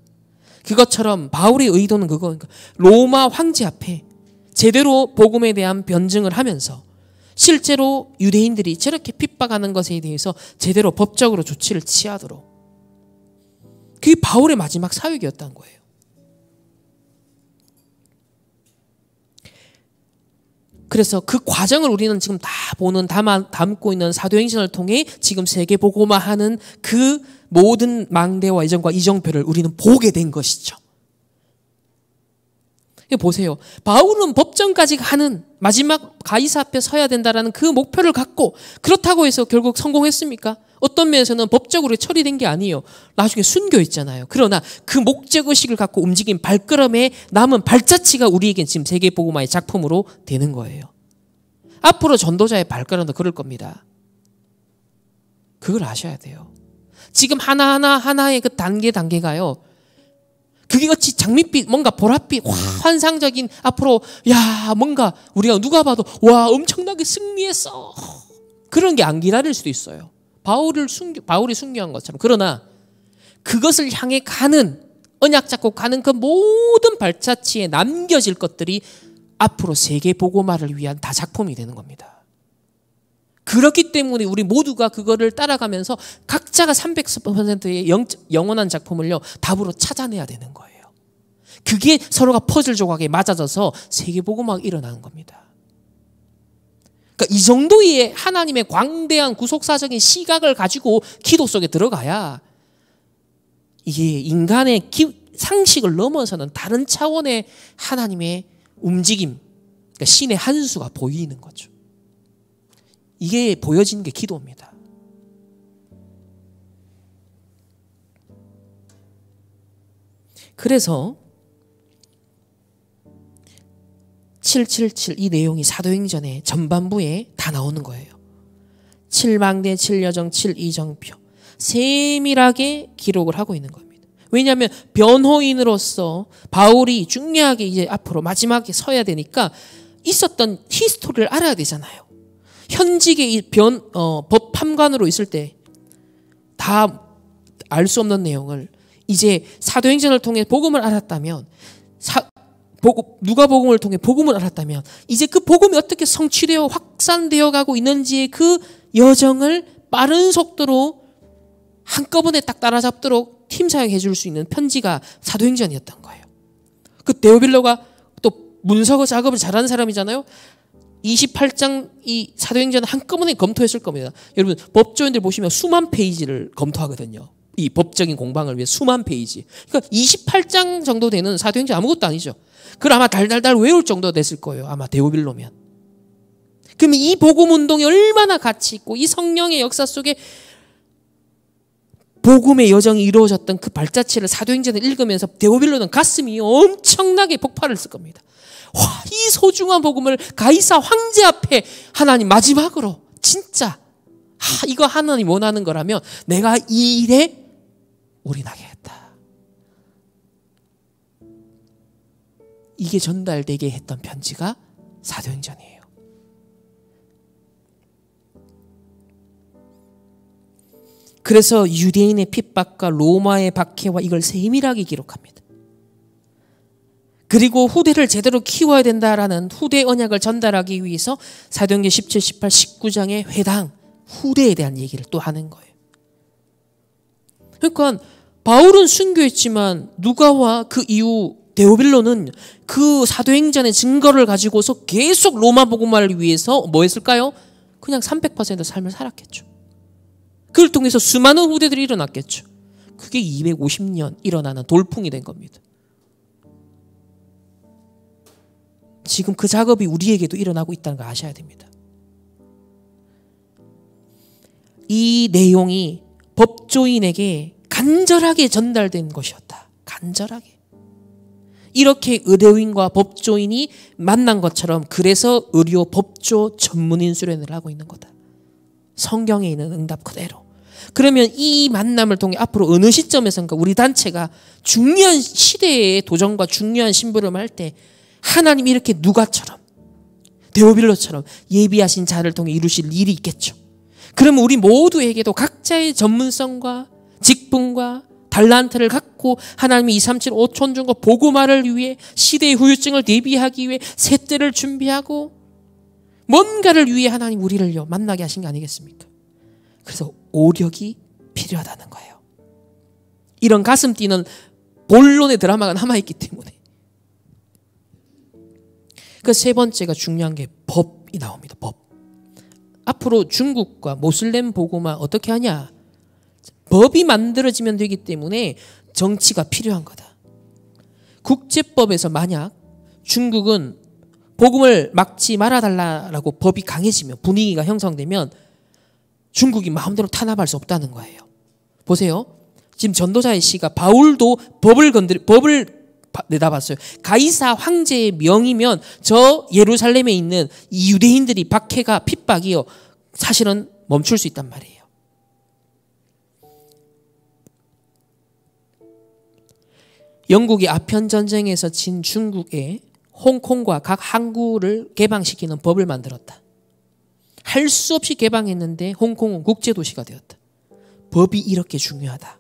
그것처럼 바울의 의도는 그거니까 로마 황제 앞에 제대로 복음에 대한 변증을 하면서 실제로 유대인들이 저렇게 핍박하는 것에 대해서 제대로 법적으로 조치를 취하도록. 그게 바울의 마지막 사역이었다는 거예요. 그래서 그 과정을 우리는 지금 다 보는, 담고 있는 사도행전을 통해 지금 세계복음화하는 그 모든 망대와 이정과 이정표를 우리는 보게 된 것이죠. 보세요. 바울은 법정까지 가는 마지막 가이사 앞에 서야 된다라는 그 목표를 갖고 그렇다고 해서 결국 성공했습니까? 어떤 면에서는 법적으로 처리된 게 아니에요. 나중에 순교했잖아요. 그러나 그 목적의식을 갖고 움직인 발걸음에 남은 발자취가 우리에겐 지금 세계복음화의 작품으로 되는 거예요. 앞으로 전도자의 발걸음도 그럴 겁니다. 그걸 아셔야 돼요. 지금 하나하나의 그 단계가요. 그게 어찌 장밋빛 뭔가 보랏빛 환상적인 앞으로 야 뭔가 우리가 누가 봐도 와 엄청나게 승리했어 그런 게 안 기다릴 수도 있어요. 바울이 순교한 것처럼. 그러나 그것을 향해 가는 언약 잡고 가는 그 모든 발자취에 남겨질 것들이 앞으로 세계 복음화를 위한 다작품이 되는 겁니다. 그렇기 때문에 우리 모두가 그거를 따라가면서 각자가 300%의 영원한 작품을요 답으로 찾아내야 되는 거예요. 그게 서로가 퍼즐 조각에 맞아져서 세계 복음화가 일어나는 겁니다. 그러니까 이 정도의 하나님의 광대한 구속사적인 시각을 가지고 기도 속에 들어가야 이게 인간의 상식을 넘어서는 다른 차원의 하나님의 움직임, 그러니까 신의 한 수가 보이는 거죠. 이게 보여지는 게 기도입니다. 그래서 777 이 내용이 사도행전의 전반부에 다 나오는 거예요. 7망대, 7여정, 7이정표 세밀하게 기록을 하고 있는 겁니다. 왜냐하면 변호인으로서 바울이 중요하게 이제 앞으로 마지막에 서야 되니까 있었던 히스토리를 알아야 되잖아요. 현직의 이 법 판관으로 있을 때 다 알 수 없는 내용을 이제 사도행전을 통해 복음을 알았다면 누가복음을 통해 복음을 알았다면 이제 그 복음이 어떻게 성취되어 확산되어 가고 있는지의 그 여정을 빠른 속도로 한꺼번에 딱 따라잡도록 팀 사용해 줄 수 있는 편지가 사도행전이었던 거예요. 그 데오빌로가 또 문서고 작업을 잘하는 사람이잖아요. 28장 이 사도행전을 한꺼번에 검토했을 겁니다. 여러분 법조인들 보시면 수만 페이지를 검토하거든요. 이 법적인 공방을 위해 수만 페이지. 그러니까 28장 정도 되는 사도행전 아무것도 아니죠. 그걸 아마 달달달 외울 정도 됐을 거예요. 아마 데오빌로면. 그러면 이 복음운동이 얼마나 가치 있고 이 성령의 역사 속에 복음의 여정이 이루어졌던 그 발자취를 사도행전을 읽으면서 데오빌로는 가슴이 엄청나게 폭발을 했을 겁니다. 와, 이 소중한 복음을 가이사 황제 앞에 하나님 마지막으로 진짜 이거 하나님 원하는 거라면 내가 이 일에 올인하겠다. 이게 전달되게 했던 편지가 사도행전이에요. 그래서 유대인의 핍박과 로마의 박해와 이걸 세밀하게 기록합니다. 그리고 후대를 제대로 키워야 된다라는 후대 언약을 전달하기 위해서 사도행전 17, 18, 19장의 회당, 후대에 대한 얘기를 또 하는 거예요. 그러니까 바울은 순교했지만 누가와 그 이후 데오빌로는 그 사도행전의 증거를 가지고서 계속 로마 복음화를 위해서 뭐 했을까요? 그냥 300% 삶을 살았겠죠. 그걸 통해서 수많은 후대들이 일어났겠죠. 그게 250년 일어나는 돌풍이 된 겁니다. 지금 그 작업이 우리에게도 일어나고 있다는 걸 아셔야 됩니다. 이 내용이 법조인에게 간절하게 전달된 것이었다. 간절하게. 이렇게 의대인과 법조인이 만난 것처럼 그래서 의료 법조 전문인 수련을 하고 있는 거다. 성경에 있는 응답 그대로. 그러면 이 만남을 통해 앞으로 어느 시점에선가 우리 단체가 중요한 시대의 도전과 중요한 심부름을 할 때 하나님이 이렇게 누가처럼 데오빌로처럼 예비하신 자를 통해 이루실 일이 있겠죠. 그러면 우리 모두에게도 각자의 전문성과 직분과 달란트를 갖고 하나님이 237 5천 중과 복음화를 위해 시대의 후유증을 대비하기 위해 새 때를 준비하고 뭔가를 위해 하나님 우리를요 만나게 하신 거 아니겠습니까? 그래서 오력이 필요하다는 거예요. 이런 가슴 뛰는 본론의 드라마가 남아있기 때문에. 그 세 번째가 중요한 게 법이 나옵니다. 법. 앞으로 중국과 모슬렘 복음화 어떻게 하냐? 법이 만들어지면 되기 때문에 정치가 필요한 거다. 국제법에서 만약 중국은 복음을 막지 말아달라고 법이 강해지면 분위기가 형성되면 중국이 마음대로 탄압할 수 없다는 거예요. 보세요. 지금 전도자의 시가 바울도 법을 내다봤어요. 가이사 황제의 명이면 저 예루살렘에 있는 이 유대인들이 박해가 핍박이요 사실은 멈출 수 있단 말이에요. 영국이 아편 전쟁에서 진 중국에 홍콩과 각 항구를 개방시키는 법을 만들었다. 할 수 없이 개방했는데 홍콩은 국제도시가 되었다. 법이 이렇게 중요하다.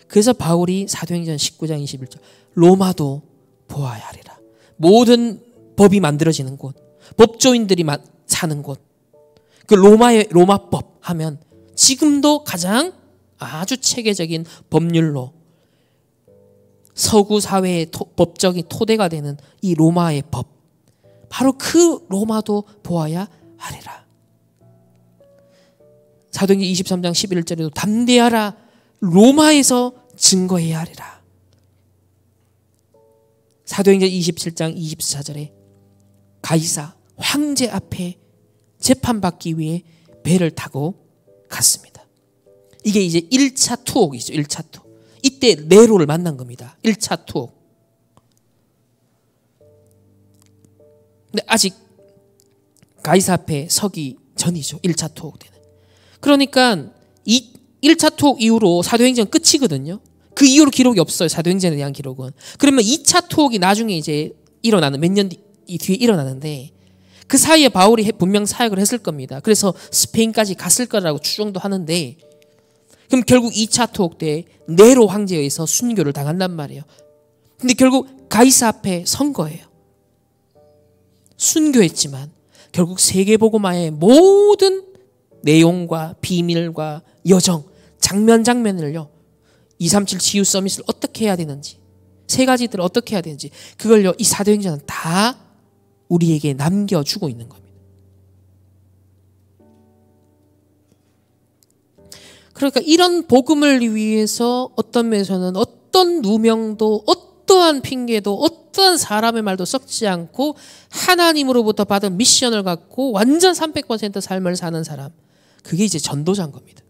그래서 바울이 사도행전 19장 21절 로마도 보아야 하리라. 모든 법이 만들어지는 곳, 법조인들이 사는 곳, 그 로마의 로마법 하면 지금도 가장 아주 체계적인 법률로 서구 사회의 법적인 토대가 되는 이 로마의 법, 바로 그 로마도 보아야 하리라. 사도행전 23장 11절에도 담대하라. 로마에서 증거해야 하리라. 사도행전 27장 24절에 가이사 황제 앞에 재판받기 위해 배를 타고 갔습니다. 이게 이제 1차 투옥이죠. 1차 투옥. 이때 네로를 만난 겁니다. 1차 투옥. 근데 아직 가이사 앞에 서기 전이죠. 1차 투옥 때는. 그러니까 이 1차 투옥 이후로 사도행전 끝이거든요. 그 이후로 기록이 없어요. 사도행전에 대한 기록은. 그러면 2차 투옥이 나중에 이제 일어나는 몇 년 뒤에 일어나는데 그 사이에 바울이 분명 사역을 했을 겁니다. 그래서 스페인까지 갔을 거라고 추정도 하는데 그럼 결국 2차 투옥 때 네로 황제에 의해서 순교를 당한단 말이에요. 근데 결국 가이사 앞에 선 거예요. 순교했지만 결국 세계복음화의 모든 내용과 비밀과 여정, 장면을요 237 지유 서밋을 어떻게 해야 되는지, 세 가지들을 어떻게 해야 되는지 그걸요 이 사도행전은 다 우리에게 남겨주고 있는 겁니다. 그러니까 이런 복음을 위해서 어떤 면에서는 어떤 누명도 어떠한 핑계도 어떠한 사람의 말도 썩지 않고 하나님으로부터 받은 미션을 갖고 완전 300% 삶을 사는 사람, 그게 이제 전도자인 겁니다.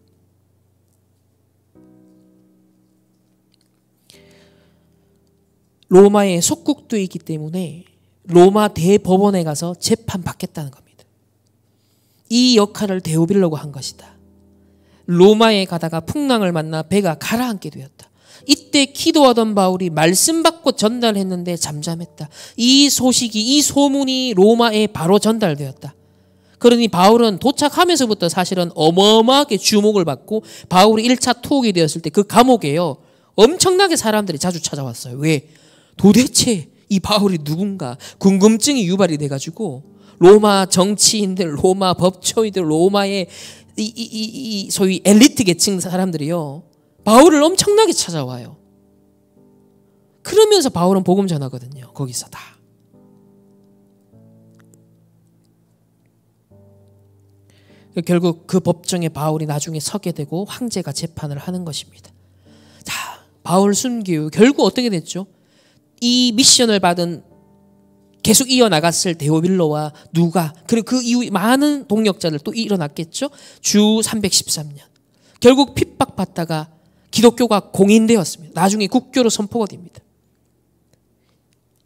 로마의 속국도 있기 때문에 로마 대법원에 가서 재판받겠다는 겁니다. 이 역할을 데오빌로가 한 것이다. 로마에 가다가 풍랑을 만나 배가 가라앉게 되었다. 이때 기도하던 바울이 말씀 받고 전달했는데 잠잠했다. 이 소식이, 이 소문이 로마에 바로 전달되었다. 그러니 바울은 도착하면서부터 사실은 어마어마하게 주목을 받고 바울이 1차 투옥이 되었을 때 그 감옥에요 엄청나게 사람들이 자주 찾아왔어요. 왜? 도대체 이 바울이 누군가 궁금증이 유발이 돼가지고 로마 정치인들, 로마 법조인들, 로마의 이 소위 엘리트 계층 사람들이요 바울을 엄청나게 찾아와요. 그러면서 바울은 복음 전하거든요. 거기서 다. 결국 그 법정에 바울이 나중에 서게 되고 황제가 재판을 하는 것입니다. 자, 바울 순교 결국 어떻게 됐죠? 이 미션을 받은 계속 이어나갔을 데오빌로와 누가 그리고 그 이후 많은 동역자들 또 일어났겠죠. 주 313년 결국 핍박받다가 기독교가 공인되었습니다. 나중에 국교로 선포가 됩니다.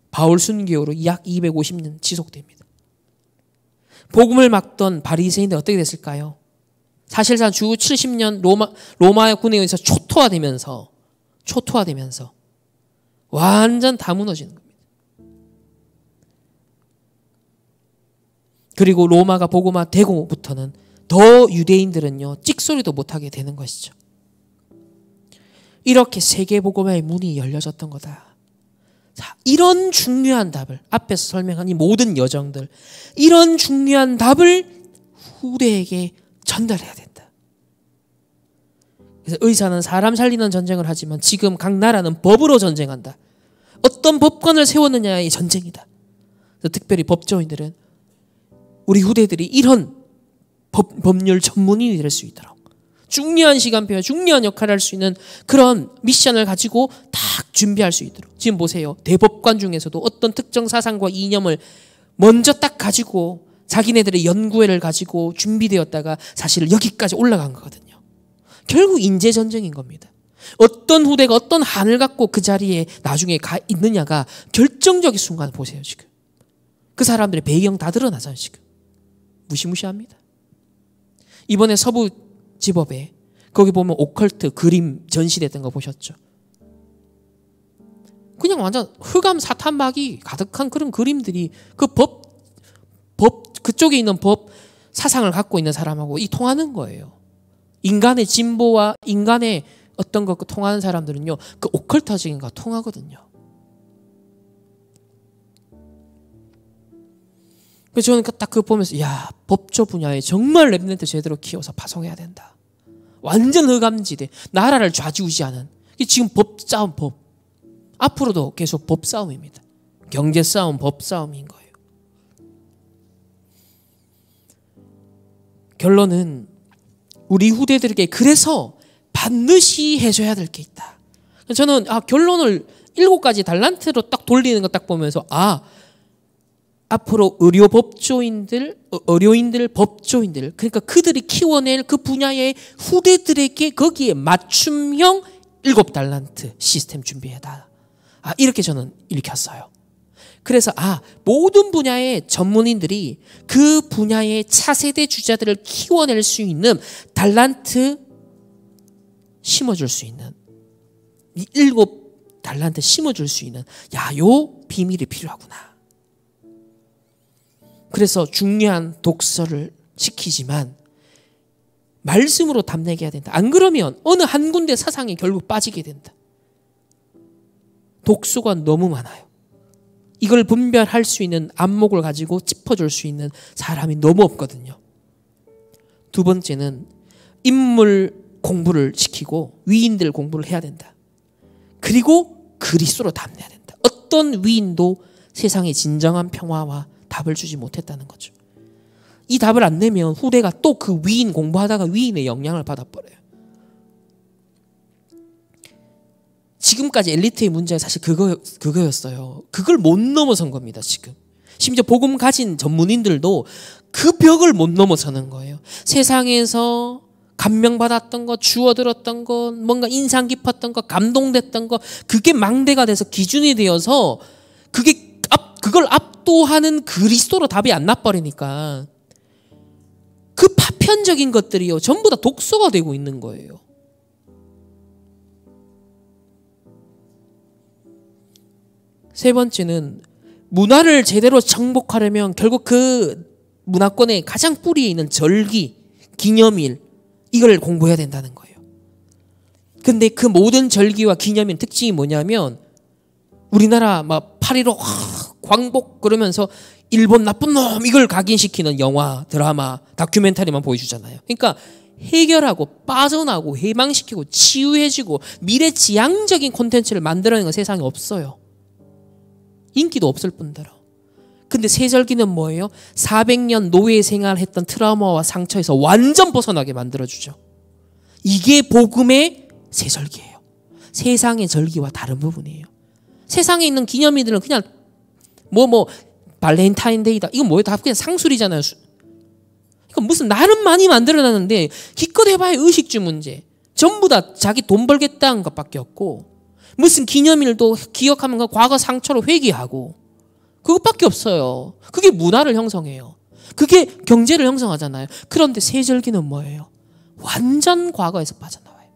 바울 순교로 약 250년 지속됩니다. 복음을 막던 바리새인들 어떻게 됐을까요? 사실상 주 70년 로마 군에 의해서 초토화되면서 완전 다 무너지는 겁니다. 그리고 로마가 복음화 되고부터는 더 유대인들은요 찍소리도 못하게 되는 것이죠. 이렇게 세계 복음화의 문이 열려졌던 거다. 자, 이런 중요한 답을 앞에서 설명한 이 모든 여정들, 이런 중요한 답을 후대에게 전달해야 된다. 그래서 의사는 사람 살리는 전쟁을 하지만 지금 각 나라는 법으로 전쟁한다. 어떤 법관을 세웠느냐의 전쟁이다. 그래서 특별히 법조인들은 우리 후대들이 이런 법률 전문인이 될 수 있도록 중요한 시간표와 중요한 역할을 할 수 있는 그런 미션을 가지고 딱 준비할 수 있도록. 지금 보세요. 대법관 중에서도 어떤 특정 사상과 이념을 먼저 딱 가지고 자기네들의 연구회를 가지고 준비되었다가 사실 여기까지 올라간 거거든요. 결국 인재전쟁인 겁니다. 어떤 후대가 어떤 한을 갖고 그 자리에 나중에 가 있느냐가 결정적인 순간을 보세요. 지금 그 사람들의 배경 다 드러나잖아요. 지금 무시무시합니다. 이번에 서부지법에 거기 보면 오컬트 그림 전시됐던 거 보셨죠? 그냥 완전 흑암 사탄막이 가득한 그런 그림들이 그 그쪽에 있는 법 사상을 갖고 있는 사람하고 이 통하는 거예요. 인간의 진보와 인간의 어떤 것 통하는 사람들은요, 그 오컬트적인 거 통하거든요. 그래서 저는 딱 그거 보면서, 야, 법조 분야에 정말 랩런트 제대로 키워서 파송해야 된다. 완전 흑암지대, 나라를 좌지우지하는. 지금 법 싸움, 법. 앞으로도 계속 법 싸움입니다. 경제 싸움, 법 싸움인 거예요. 결론은 우리 후대들에게 그래서 반드시 해줘야 될 게 있다. 저는 결론을 7가지 달란트로 딱 돌리는 거 딱 보면서 앞으로 의료인들, 법조인들, 그러니까 그들이 키워낼 그 분야의 후대들에게 거기에 맞춤형 7달란트 시스템 준비해다. 이렇게 저는 읽혔어요. 그래서 모든 분야의 전문인들이 그 분야의 차세대 주자들을 키워낼 수 있는 달란트 심어줄 수 있는, 이 7달란트 심어줄 수 있는, 요 비밀이 필요하구나. 그래서 중요한 독서를 시키지만 말씀으로 답내게 해야 된다. 안 그러면 어느 한 군데 사상에 결국 빠지게 된다. 독서가 너무 많아요. 이걸 분별할 수 있는 안목을 가지고 짚어줄 수 있는 사람이 너무 없거든요. 두 번째는 인물 공부를 시키고 위인들 공부를 해야 된다. 그리고 그리스도로 답내야 된다. 어떤 위인도 세상의 진정한 평화와 답을 주지 못했다는 거죠. 이 답을 안 내면 후대가 또 그 위인 공부하다가 위인의 영향을 받아버려요. 지금까지 엘리트의 문제가 사실 그거였어요. 그걸 못 넘어선 겁니다, 지금. 심지어 복음 가진 전문인들도 그 벽을 못 넘어서는 거예요. 세상에서 감명받았던 거, 주워들었던 거, 뭔가 인상 깊었던 거, 감동됐던 거, 그게 망대가 돼서 기준이 되어서 그걸 압도하는 그리스도로 답이 안 나버리니까 그 파편적인 것들이요, 전부 다 독서가 되고 있는 거예요. 세 번째는 문화를 제대로 정복하려면 결국 그 문화권의 가장 뿌리에 있는 절기, 기념일, 이걸 공부해야 된다는 거예요. 근데 그 모든 절기와 기념일 특징이 뭐냐면 우리나라 막 8.15 광복 그러면서 일본 나쁜 놈 이걸 각인시키는 영화, 드라마, 다큐멘터리만 보여주잖아요. 그러니까 해결하고 빠져나고 해방시키고 치유해지고 미래지향적인 콘텐츠를 만들어내는 건 세상에 없어요. 인기도 없을 뿐더러. 근데 세절기는 뭐예요? 400년 노예 생활했던 트라우마와 상처에서 완전 벗어나게 만들어주죠. 이게 복음의 세절기예요. 세상의 절기와 다른 부분이에요. 세상에 있는 기념일들은 그냥 발렌타인데이다. 이건 뭐예요? 다 그냥 상술이잖아요. 이건 무슨 나름 많이 만들어놨는데 기껏 해봐야 의식주 문제. 전부 다 자기 돈 벌겠다는 것밖에 없고 무슨 기념일도 기억하면 그 과거 상처로 회귀하고 그것밖에 없어요. 그게 문화를 형성해요. 그게 경제를 형성하잖아요. 그런데 세절기는 뭐예요? 완전 과거에서 빠져나와요.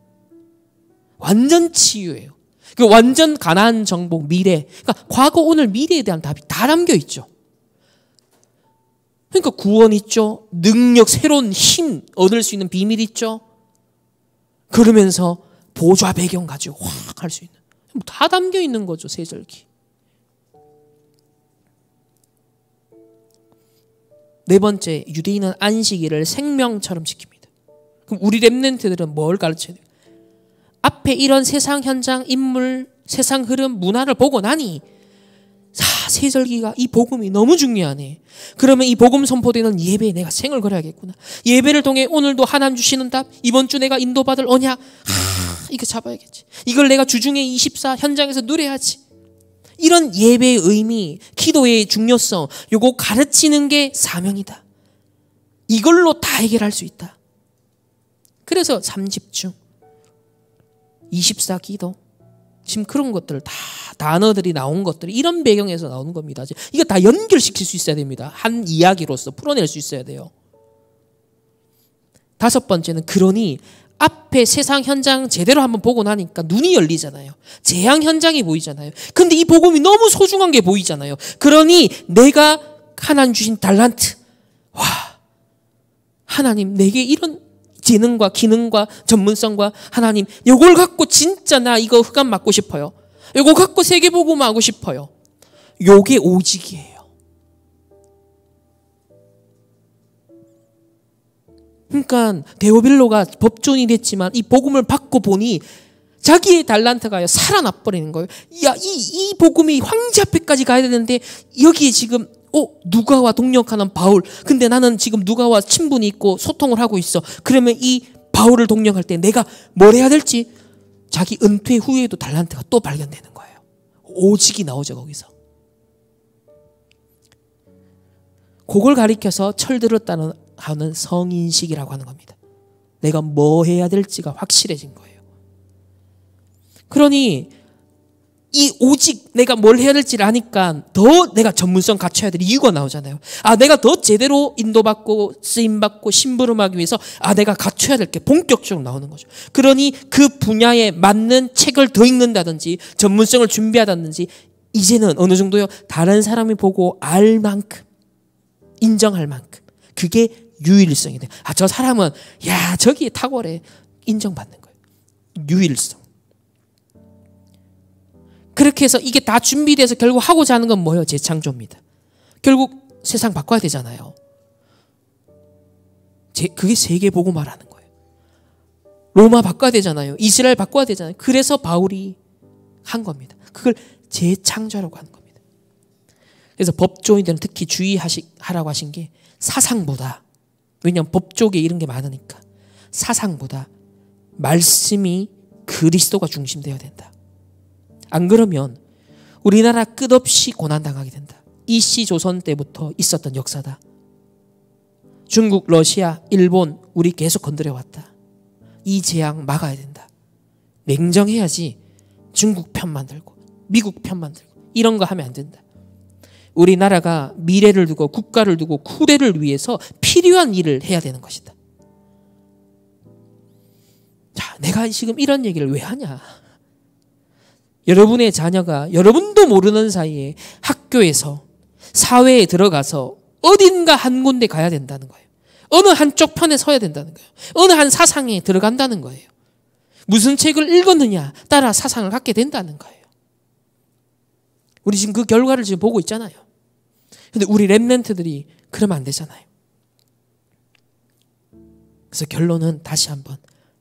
완전 치유예요. 그 완전 가나안 정복, 미래. 그러니까 과거, 오늘, 미래에 대한 답이 다 담겨 있죠. 그러니까 구원 있죠. 능력, 새로운 힘 얻을 수 있는 비밀 있죠. 그러면서 보좌 배경 가지고 확 할 수 있는. 다 담겨 있는 거죠, 세절기. 네 번째, 유대인은 안식일을 생명처럼 지킵니다. 그럼 우리 랩런트들은 뭘 가르쳐야 돼요? 앞에 이런 세상 현장, 인물, 세상 흐름, 문화를 보고 나니 세절기가 이 복음이 너무 중요하네. 그러면 이 복음 선포되는 예배에 내가 생을 걸어야겠구나. 예배를 통해 오늘도 하나님 주시는 답, 이번 주 내가 인도받을 언약, 이거 잡아야겠지. 이걸 내가 주중에 24 현장에서 누려야지. 이런 예배의 의미, 기도의 중요성, 요거 가르치는 게 사명이다. 이걸로 다 해결할 수 있다. 그래서 3집중, 24 기도, 지금 그런 것들 다 단어들이 나온 것들이 이런 배경에서 나오는 겁니다. 이거 다 연결시킬 수 있어야 됩니다. 한 이야기로서 풀어낼 수 있어야 돼요. 다섯 번째는 그러니 앞에 세상 현장 제대로 한번 보고 나니까 눈이 열리잖아요. 재앙 현장이 보이잖아요. 근데 이 복음이 너무 소중한 게 보이잖아요. 그러니 내가 하나님 주신 달란트, 와, 하나님 내게 이런 재능과 기능과 전문성과 하나님 요걸 갖고 진짜 나 이거 흑암 맞고 싶어요. 요거 갖고 세계복음 하고 싶어요. 요게 오직이에요. 그러니까 데오빌로가 법조인이 됐지만 이 복음을 받고 보니 자기의 달란트가요 살아나 버리는 거예요. 야, 이 복음이 황제 앞에까지 가야 되는데 여기에 지금 누가와 동력하는 바울. 근데 나는 지금 누가와 친분이 있고 소통을 하고 있어. 그러면 이 바울을 동력할 때 내가 뭘 해야 될지 자기 은퇴 후에도 달란트가 또 발견되는 거예요. 오직이 나오죠 거기서. 그걸 가리켜서 철들었다는 하는 성인식이라고 하는 겁니다. 내가 뭐 해야 될지가 확실해진 거예요. 그러니 이 오직 내가 뭘 해야 될지를 아니까 더 내가 전문성 갖춰야 될 이유가 나오잖아요. 내가 더 제대로 인도받고 쓰임받고 심부름하기 위해서 내가 갖춰야 될 게 본격적으로 나오는 거죠. 그러니 그 분야에 맞는 책을 더 읽는다든지 전문성을 준비하다든지 이제는 어느 정도요 다른 사람이 보고 알 만큼 인정할 만큼 그게 유일성이 돼요. 저 사람은 저기에 탁월해 인정받는 거예요. 유일성. 그렇게 해서 이게 다 준비돼서 결국 하고자 하는 건 뭐예요? 재창조입니다. 결국 세상 바꿔야 되잖아요. 그게 세계복음화라는 거예요. 로마 바꿔야 되잖아요. 이스라엘 바꿔야 되잖아요. 그래서 바울이 한 겁니다. 그걸 재창조라고 하는 겁니다. 그래서 법조인들은 특히 주의하라고 하신 게 사상보다, 왜냐하면 법조계 이런 게 많으니까 사상보다 말씀이 그리스도가 중심되어야 된다. 안 그러면 우리나라 끝없이 고난당하게 된다. 이씨 조선 때부터 있었던 역사다. 중국, 러시아, 일본 우리 계속 건드려왔다. 이 재앙 막아야 된다. 냉정해야지 중국 편만 들고 미국 편만 들고 이런 거 하면 안 된다. 우리나라가 미래를 두고 국가를 두고 후대를 위해서 필요한 일을 해야 되는 것이다. 자, 내가 지금 이런 얘기를 왜 하냐? 여러분의 자녀가 여러분도 모르는 사이에 학교에서 사회에 들어가서 어딘가 한 군데 가야 된다는 거예요. 어느 한쪽 편에 서야 된다는 거예요. 어느 한 사상에 들어간다는 거예요. 무슨 책을 읽었느냐 따라 사상을 갖게 된다는 거예요. 우리 지금 그 결과를 지금 보고 있잖아요. 근데 우리 랩런트들이 그러면 안 되잖아요. 그래서 결론은 다시 한번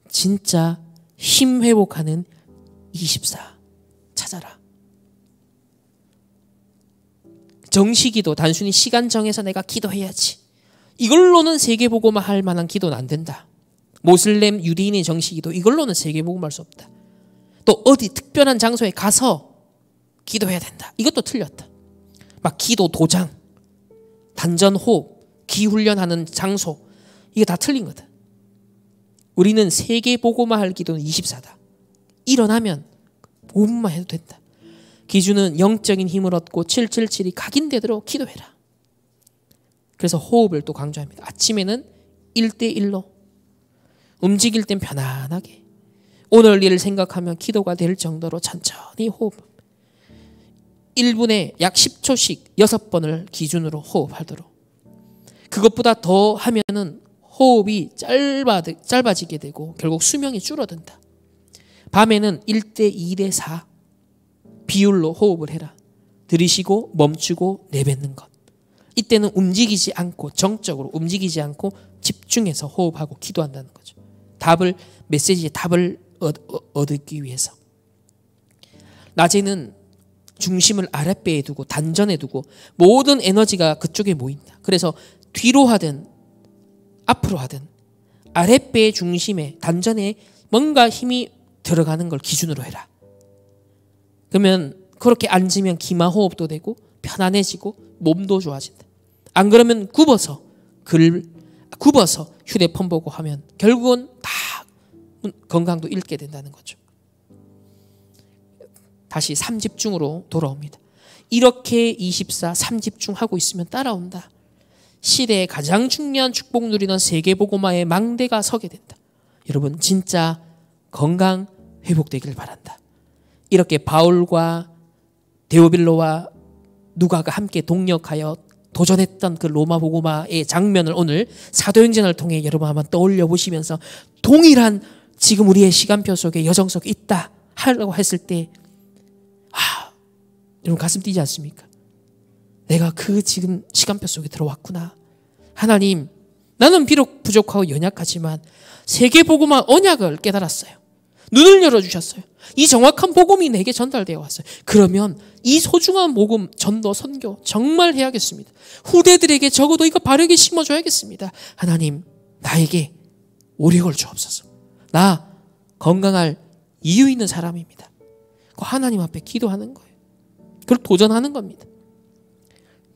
진짜 힘 회복하는 24 찾아라. 정시기도 단순히 시간 정해서 내가 기도해야지. 이걸로는 세계복음화 할 만한 기도는 안 된다. 모슬렘 유대인의 정시기도 이걸로는 세계복음화 할 수 없다. 또 어디 특별한 장소에 가서 기도해야 된다. 이것도 틀렸다. 막 기도 도장, 단전 호흡, 기훈련하는 장소 이게 다 틀린 거다. 우리는 세계복음화 할 기도는 24다. 일어나면 복음만 해도 된다. 기준은 영적인 힘을 얻고 777이 각인되도록 기도해라. 그래서 호흡을 또 강조합니다. 아침에는 1대1로 움직일 땐 편안하게 오늘 일을 생각하며 기도가 될 정도로 천천히 호흡 1분에 약 10초씩 6번을 기준으로 호흡하도록. 그것보다 더 하면은 호흡이 짧아지게 되고 결국 수명이 줄어든다. 밤에는 1대 2대 4 비율로 호흡을 해라. 들이쉬고 멈추고 내뱉는 것. 이때는 움직이지 않고 정적으로 움직이지 않고 집중해서 호흡하고 기도한다는 거죠. 메시지의 답을 얻기 위해서. 낮에는 중심을 아랫배에 두고 단전에 두고 모든 에너지가 그쪽에 모인다. 그래서 뒤로 하든 앞으로 하든 아랫배의 중심에 단전에 뭔가 힘이 들어가는 걸 기준으로 해라. 그러면 그렇게 앉으면 기마호흡도 되고 편안해지고 몸도 좋아진다. 안 그러면 굽어서 휴대폰 보고 하면 결국은 다 건강도 잃게 된다는 거죠. 다시 3집중으로 돌아옵니다. 이렇게 24 3집중하고 있으면 따라온다. 시대에 가장 중요한 축복 누리는 세계복음화의 망대가 서게 된다. 여러분 진짜 건강 회복되길 바란다. 이렇게 바울과 데오빌로와 누가가 함께 동력하여 도전했던 그 로마 복음화의 장면을 오늘 사도행전을 통해 여러분 한번 떠올려 보시면서 동일한 지금 우리의 시간표 속에 여정 속에 있다 하려고 했을 때 여러분 가슴 뛰지 않습니까? 내가 그 지금 시간표 속에 들어왔구나. 하나님, 나는 비록 부족하고 연약하지만 세계 복음화 언약을 깨달았어요. 눈을 열어주셨어요. 이 정확한 복음이 내게 전달되어 왔어요. 그러면 이 소중한 복음, 전도, 선교 정말 해야겠습니다. 후대들에게 적어도 이거 바르게 심어줘야겠습니다. 하나님, 나에게 오력을 주옵소서. 나 건강할 이유 있는 사람입니다. 그 하나님 앞에 기도하는 거예요. 그걸 도전하는 겁니다.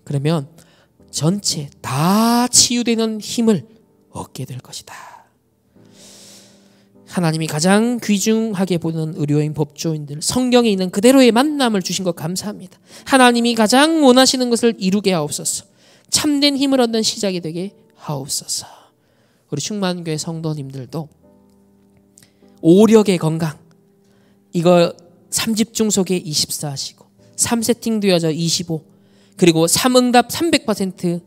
그러면 전체 다 치유되는 힘을 얻게 될 것이다. 하나님이 가장 귀중하게 보는 의료인, 법조인들, 성경에 있는 그대로의 만남을 주신 것 감사합니다. 하나님이 가장 원하시는 것을 이루게 하옵소서. 참된 힘을 얻는 시작이 되게 하옵소서. 우리 충만교회 성도님들도 오력의 건강, 이거 3집중 속에 24 하시고 3세팅 되어져 25, 그리고 3응답 300%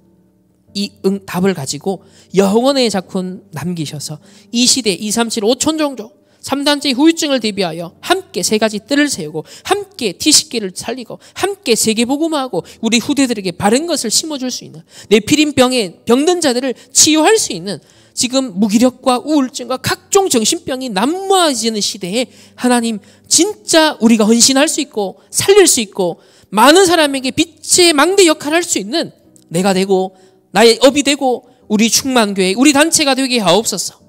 이 답을 가지고 영원의 작품 남기셔서 이 시대 237 5천 종족 3단체 후유증을 대비하여 함께 세 가지 뜰을 세우고 함께 T10개를 살리고 함께 세계복음화하고 우리 후대들에게 바른 것을 심어줄 수 있는, 네피림병에 병든 자들을 치유할 수 있는, 지금 무기력과 우울증과 각종 정신병이 난무해지는 시대에 하나님 진짜 우리가 헌신할 수 있고 살릴 수 있고 많은 사람에게 빛의 망대 역할을 할 수 있는 내가 되고 나의 업이 되고 우리 충만교회 우리 단체가 되게 하옵소서.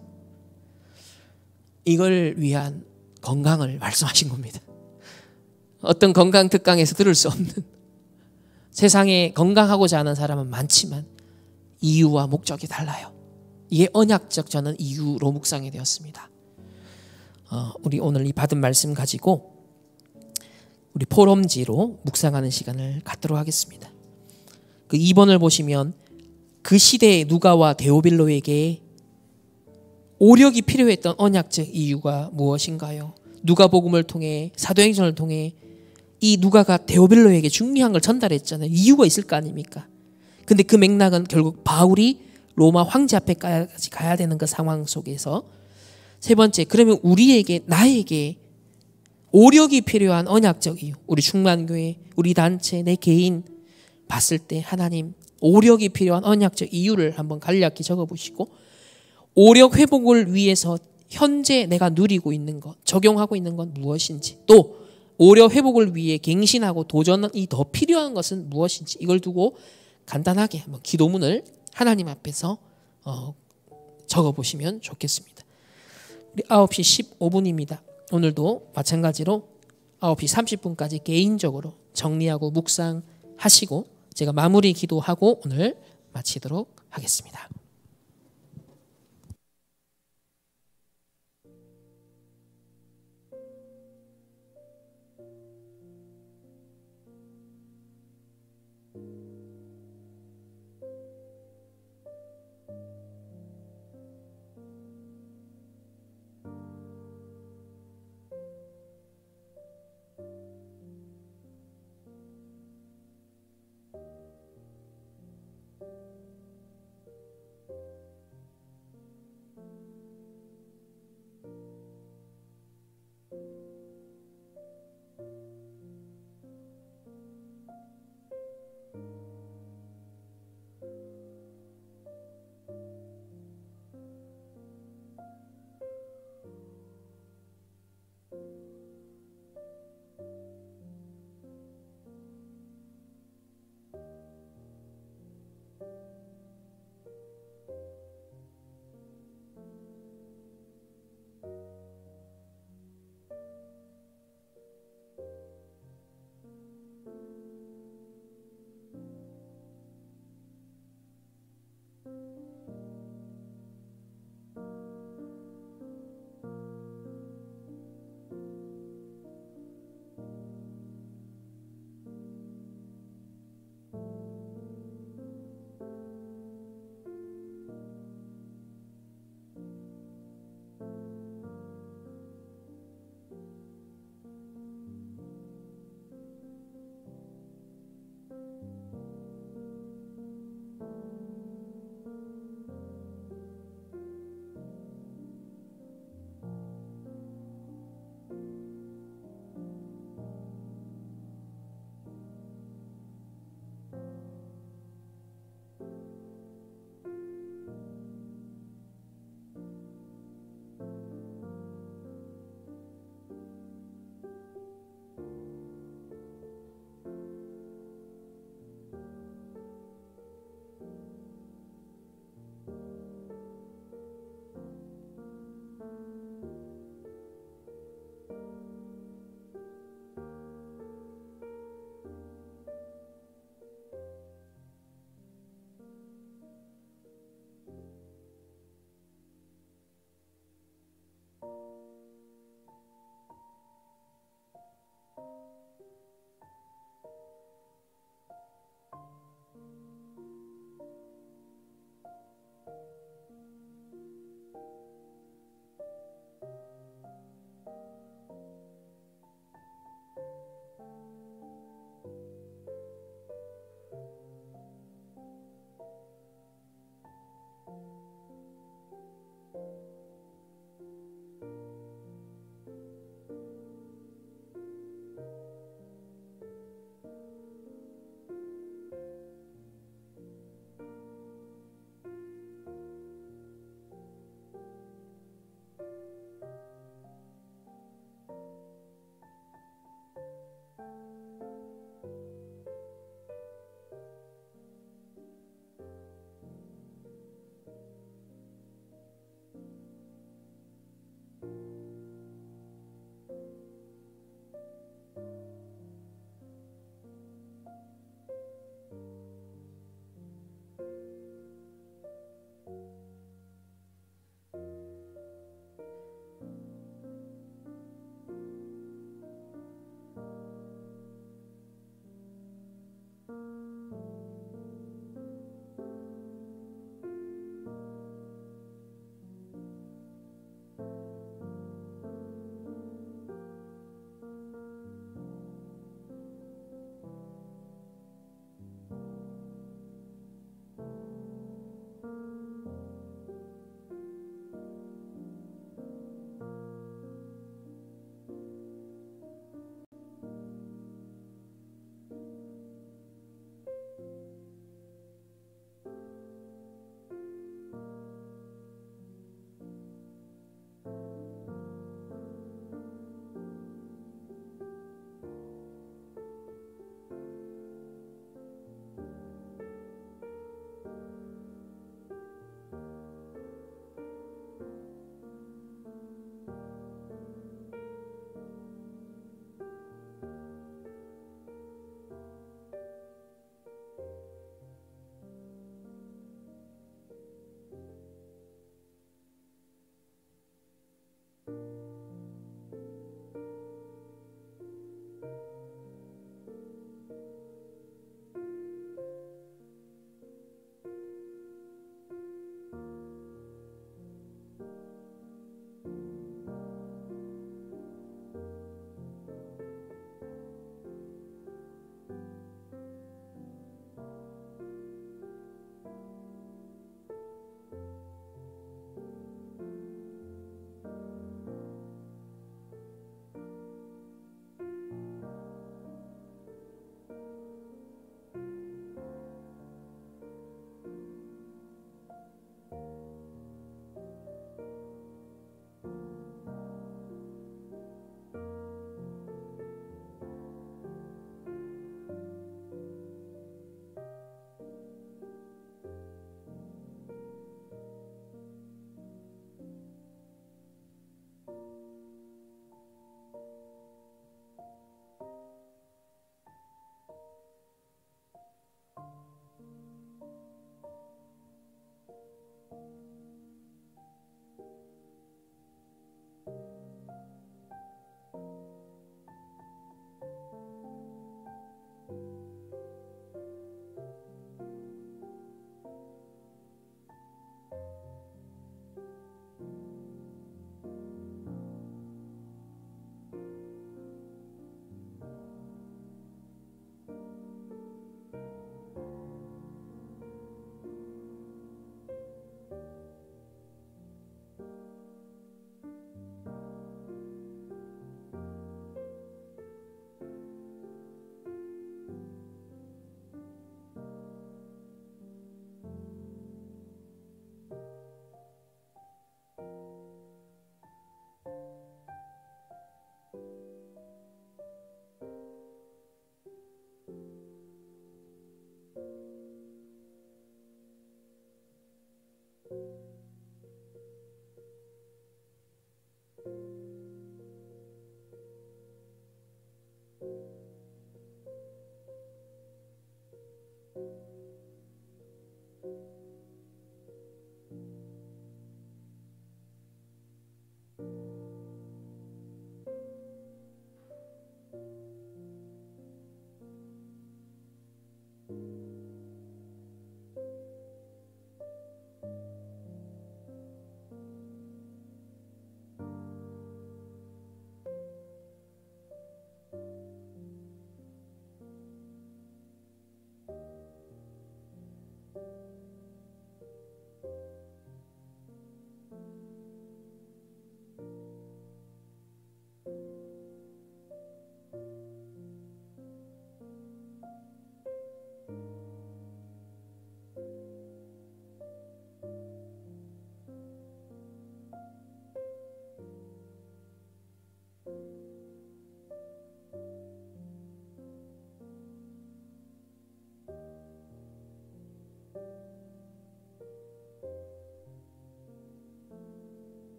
이걸 위한 건강을 말씀하신 겁니다. 어떤 건강 특강에서 들을 수 없는, 세상에 건강하고자 하는 사람은 많지만 이유와 목적이 달라요. 이게 언약적 저는 이유로 묵상이 되었습니다. 우리 오늘 이 받은 말씀 가지고 우리 포럼지로 묵상하는 시간을 갖도록 하겠습니다. 그 2번을 보시면 그 시대의 누가와 데오빌로에게 오력이 필요했던 언약적 이유가 무엇인가요? 누가복음을 통해, 사도행전을 통해 이 누가가 데오빌로에게 중요한 걸 전달했잖아요. 이유가 있을 거 아닙니까? 근데 그 맥락은 결국 바울이 로마 황제 앞에까지 가야 되는 그 상황 속에서 세 번째, 그러면 우리에게, 나에게 오력이 필요한 언약적 이유, 우리 충만교회, 우리 단체, 내 개인 봤을 때 하나님 오력이 필요한 언약적 이유를 한번 간략히 적어보시고, 오력 회복을 위해서 현재 내가 누리고 있는 것, 적용하고 있는 건 무엇인지, 또 오력 회복을 위해 갱신하고 도전이 더 필요한 것은 무엇인지, 이걸 두고 간단하게 한번 기도문을 하나님 앞에서 적어보시면 좋겠습니다. 우리 9시 15분입니다. 오늘도 마찬가지로 9시 30분까지 개인적으로 정리하고 묵상하시고 제가 마무리 기도하고 오늘 마치도록 하겠습니다.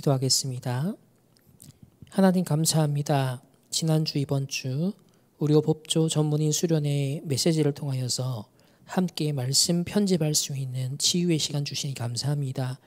기도하겠습니다. 하나님 감사합니다. 지난주 이번주 우리 법조 전문인 수련회 메시지를 통하여서 함께 말씀 편집할 수 있는 치유의 시간 주시니 감사합니다.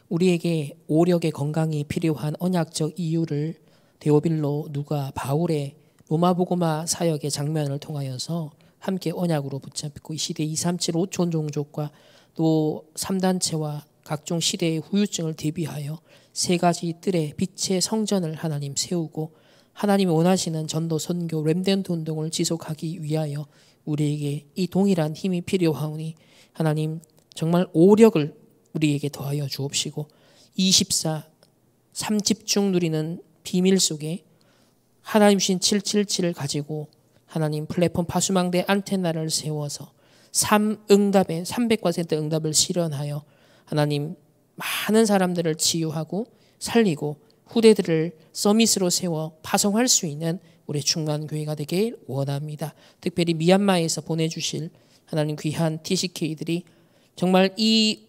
우리에게 오력의 건강이 필요한 언약적 이유를 데오빌로, 누가, 바울의 로마복음화 사역의 장면을 통하여서 함께 언약으로 붙잡고 이 시대 237 5촌 종족과 또 3단체와 각종 시대의 후유증을 대비하여 세 가지 뜰의 빛의 성전을 하나님 세우고 하나님이 원하시는 전도, 선교, 렘넌트 운동을 지속하기 위하여 우리에게 이 동일한 힘이 필요하오니 하나님 정말 오력을 우리에게 더하여 주옵시고 24, 3집중 누리는 비밀 속에 하나님 주신 777을 가지고 하나님 플랫폼 파수망대 안테나를 세워서 3응답에 300% 응답을 실현하여 하나님 많은 사람들을 치유하고 살리고 후대들을 서밋으로 세워 파송할 수 있는 우리 충만교회가 되길 원합니다. 특별히 미얀마에서 보내주실 하나님 귀한 TCK들이 정말 이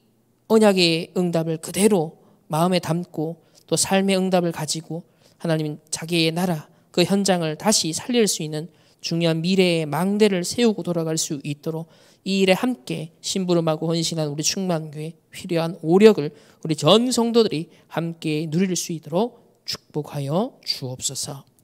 언약의 응답을 그대로 마음에 담고 또 삶의 응답을 가지고 하나님 자기의 나라 그 현장을 다시 살릴 수 있는 중요한 미래의 망대를 세우고 돌아갈 수 있도록 이 일에 함께 심부름하고 헌신한 우리 충만교회 필요한 오력을 우리 전 성도들이 함께 누릴 수 있도록 축복하여 주옵소서.